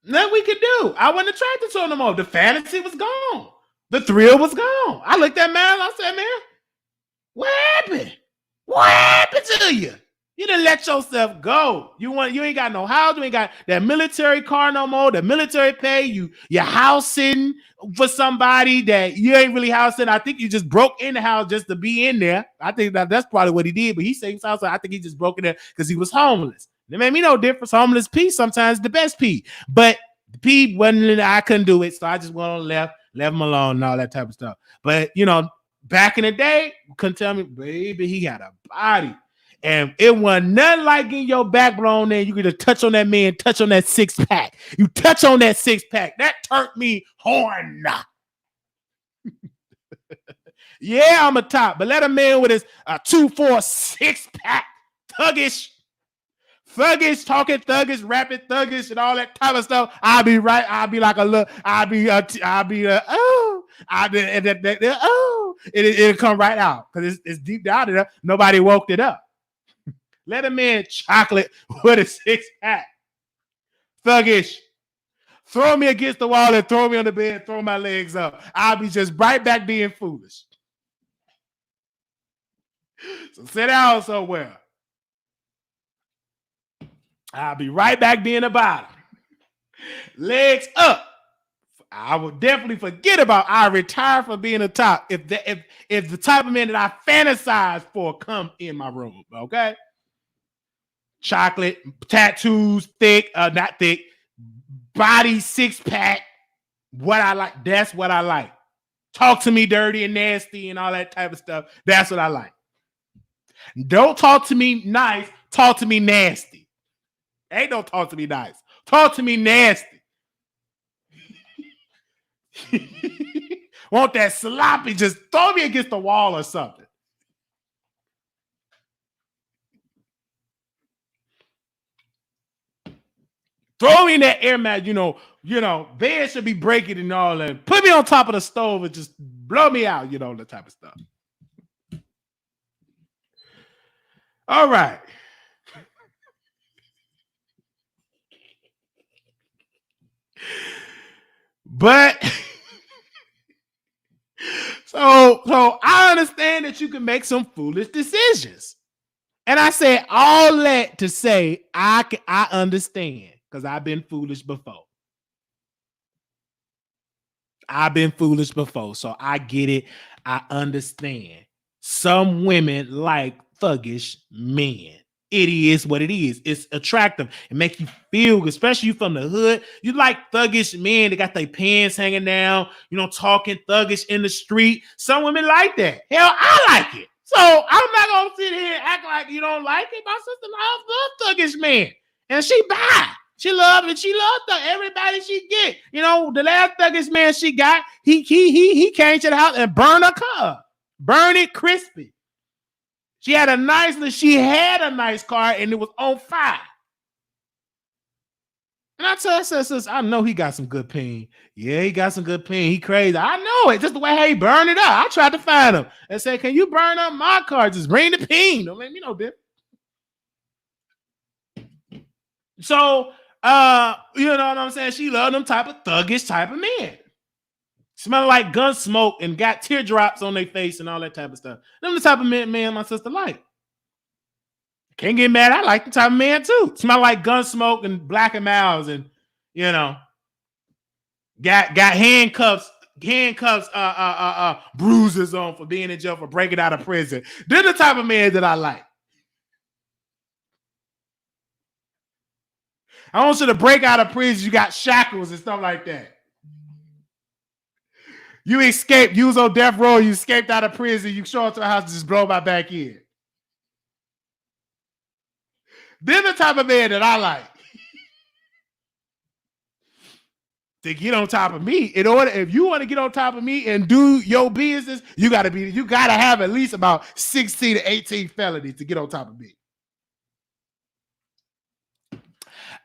Nothing we could do. I wasn't attracted to him no more. The fantasy was gone. The thrill was gone. I looked at man. I said, man, what happened? What happened to you? You didn't let yourself go. You ain't got no house. You ain't got that military car no more. The military pay you. You're housing for somebody that you ain't really housing. I think you just broke in the house just to be in there. I think that's probably what he did. But he said house. I think he just broke in there because he was homeless. It made me no difference. Homeless pee sometimes the best pee, but the pee wasn't. I couldn't do it, so I just went on left him alone, and all that type of stuff. But back in the day, couldn't tell me, baby, he had a body. And it wasn't nothing like getting your back blown in. You could just touch on that man, touch on that six-pack. You touch on that six-pack. That turned me horn. Yeah, I'm a top. But let a man with his 2-4 six-pack, thuggish, talking thuggish, rapping thuggish, and all that type of stuff. I'll be right. I'll be like a little, it'll come right out because it's deep down there. Nobody woke it up. Let a man chocolate with a six-pack. Thuggish. Throw me against the wall and throw me on the bed, throw my legs up. I'll be just right back being foolish. So sit down somewhere. I'll be right back being a bottom. Legs up. I will definitely forget about I retire from being a top if the type of man that I fantasize for come in my room, okay? Chocolate, tattoos, thick, not thick, body, six-pack, what I like. That's what I like. Talk to me dirty and nasty and all that type of stuff. That's what I like. Don't talk to me nice. Talk to me nasty. Ain't no talk to me nice. Talk to me nasty. Want that sloppy, just throw me against the wall or something. Throw me in that air mat, bed should be breaking and all that. Put me on top of the stove and just blow me out, that type of stuff. All right. But so I understand that you can make some foolish decisions. And I say all that to say I understand because I've been foolish before. So I get it. I understand. Some women like thuggish men. It is what it is. It's attractive. It makes you feel good, especially you from the hood. You like thuggish men that got their pants hanging down, talking thuggish in the street. Some women like that. Hell, I like it. So I'm not going to sit here and act like you don't like it. My sister loves thuggish men. And she buy. She loved it. She loved everybody she get. The last thuggish man she got, he came to the house and burned her car. Burn it crispy. She had a nice car and it was on fire. And I tell her, sis, I know he got some good peen. Yeah, he got some good peen. He crazy. I know it. Just the way he burned it up. I tried to find him and say, can you burn up my car? Just bring the peen. Don't let me know, bitch. So, you know what I'm saying? She loved them type of thuggish type of men. Smell like gun smoke and got teardrops on their face and all that type of stuff. Them the type of man my sister like. Can't get mad. I like the type of man too. Smell like gun smoke and black and mouths and got handcuffs, bruises on for being in jail for breaking out of prison. They're the type of man that I like. I want you to break out of prison. You got shackles and stuff like that. You escaped. You was on death row. You escaped out of prison. You show up to the house and just blow my back in. They're the type of man that I like. To get on top of me, if you want to get on top of me and do your business, you gotta have at least about 16 to 18 felonies to get on top of me.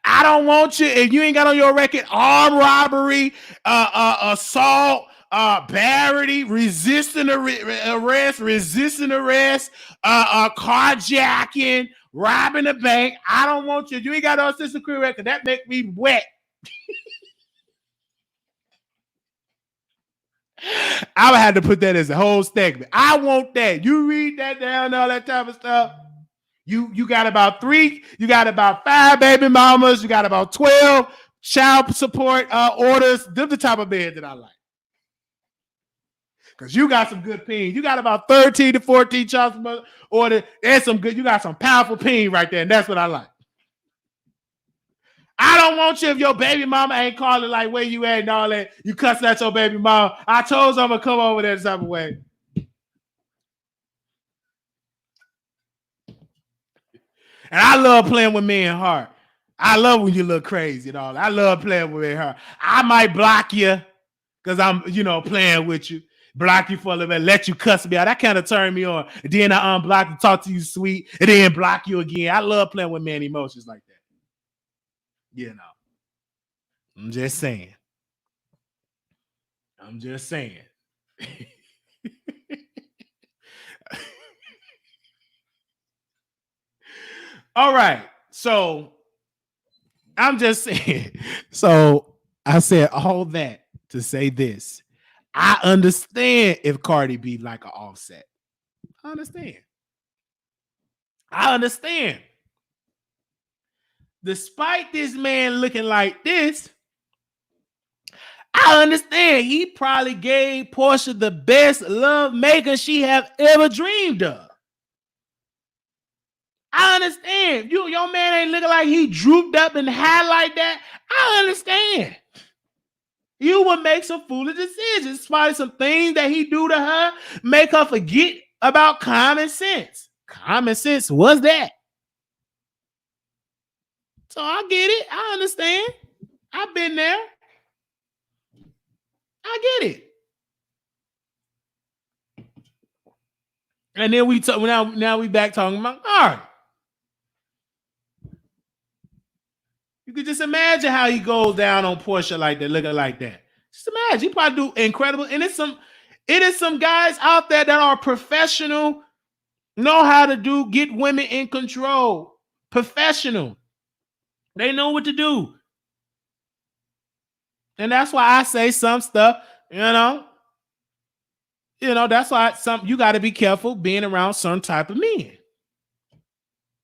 I don't want you, if you ain't got on your record, armed robbery, assault, battery, resisting arrest, carjacking, robbing a bank. I don't want you. You ain't got on social security record. That make me wet. I would have to put that as a whole segment. I want that. You read that down, all that type of stuff. You got about 5 baby mamas. You got about 12 child support orders. They're the type of man that I like. Because you got some good peen. You got about 13 to 14 child support orders. There's some good. You got some powerful peen right there. And that's what I like. I don't want you if your baby mama ain't calling like where you at and all that. You cussing at your baby mama. I told you I'm going to come over there the type of way. And I love playing with men hard. I love when you look crazy and all that. I love playing with men hard. I might block you because I'm, playing with you. Block you for a little bit, let you cuss me out. That kind of turn me on. And then I unblock and talk to you sweet and then block you again. I love playing with man emotions like that. I'm just saying. All right. So I'm just saying. So I said all that to say this. I understand if Cardi B like an Offset. I understand. Despite this man looking like this, I understand he probably gave Porsha the best love maker she have ever dreamed of. I understand. Your man ain't looking like he drooped up and high like that. I understand. You would make some foolish decisions. It's probably some things that he do to her make her forget about common sense. Common sense was that. So I get it. I understand. I've been there. I get it. And then we talk now we back talking about all right. You could just imagine how he goes down on Porsha like that, looking like that. Just imagine. He probably do incredible. And it is some guys out there that are professional, know how to get women in control. Professional. They know what to do. And that's why I say some stuff, that's why you got to be careful being around certain type of men.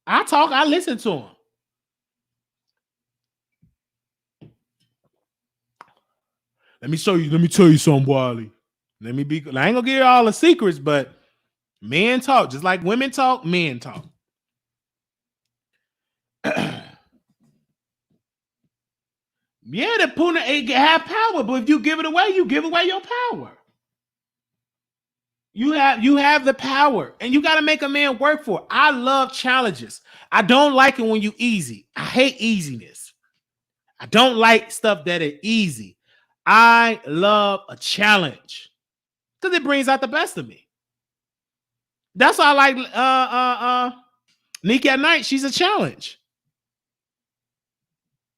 I listen to them. Let me tell you something, Wiley. I ain't gonna give you all the secrets, but Men talk, just like women talk, men talk. Yeah, the Puna have power, but if you give it away, you give away your power. You have the power, and you got to make a man work for it. I love challenges. I don't like it when you easy. I hate easiness. I don't like stuff that is easy. I love a challenge because it brings out the best of me. That's why I like Nikki at Night. She's a challenge.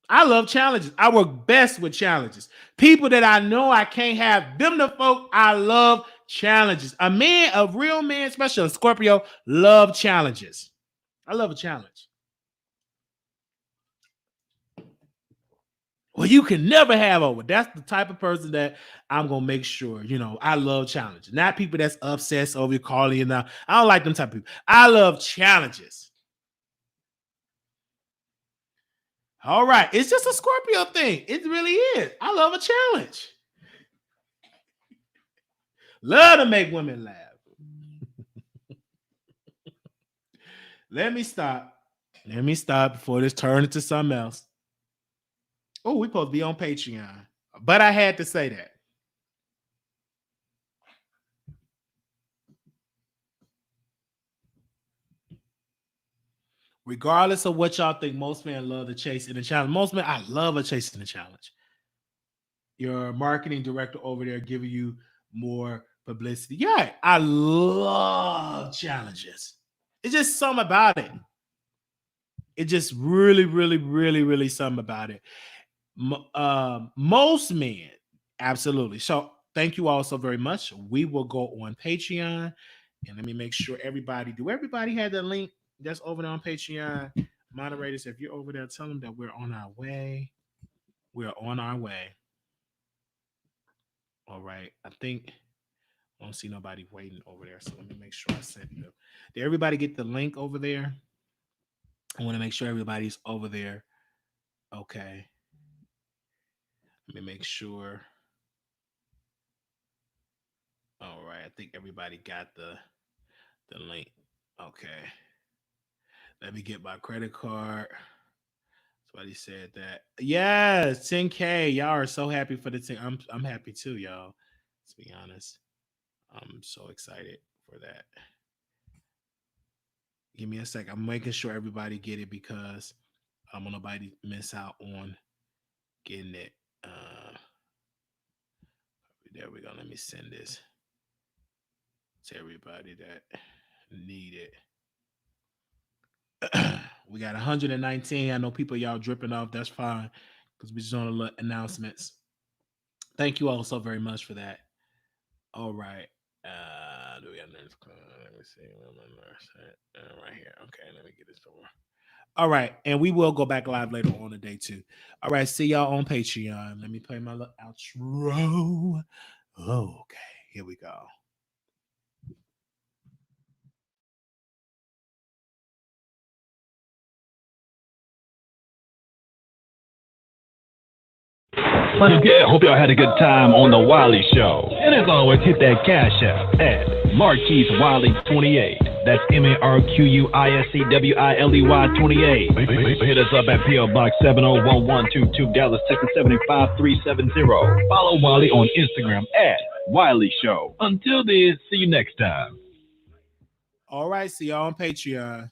I love challenges. I work best with challenges. People that I know I can't have, them the folk I love challenges. A real man, especially a Scorpio, love challenges. I love a challenge. Well, you can never have over. That's the type of person that I'm going to make sure, I love challenges. Not people that's obsessed over calling you now. I don't like them type of people. I love challenges. All right. It's just a Scorpio thing. It really is. I love a challenge. Love to make women laugh. Let me stop before this turns into something else. Oh, we're supposed to be on Patreon. But I had to say that. Regardless of what y'all think, most men love to chase in a challenge. Most men, I love a chase in a challenge. Your marketing director over there giving you more publicity. Yeah, I love challenges. It's just something about it. It just really, really, really, really something about it. Most men, absolutely. So thank you all so very much. We will go on Patreon. And let me make sure everybody had the link that's over there on Patreon. Moderators, if you're over there, tell them that we're on our way. We're on our way. All right. I think I don't see nobody waiting over there. So let me make sure I sent them. Did everybody get the link over there? I want to make sure everybody's over there. Okay. Let me make sure. All right. I think everybody got the link. Okay. Let me get my credit card. Somebody said that. Yes, 10K. Y'all are so happy for the 10. I'm happy too, y'all. Let's be honest. I'm so excited for that. Give me a sec. I'm making sure everybody get it because I don't want nobody miss out on getting it. There we go. Let me send this to everybody that need it. We got 119. I know people y'all dripping off. That's fine because we're just on a little announcements. Thank you all so very much for that. All right. Do we have this? Let me see. Right here. Okay, let me get this over. All right, and we will go back live later on today too. All right, see y'all on Patreon. Let me play my little outro. Oh, okay, here we go. Yeah, hope y'all had a good time on the Wiley Show. And as always, hit that cash app at Marquise Wiley 28. That's MarquisWiley 28. Hit us up at PO Box 701122 Dallas, Texas 75370. Follow Wiley on Instagram at Wiley Show. Until then, see you next time. All right, see y'all on Patreon.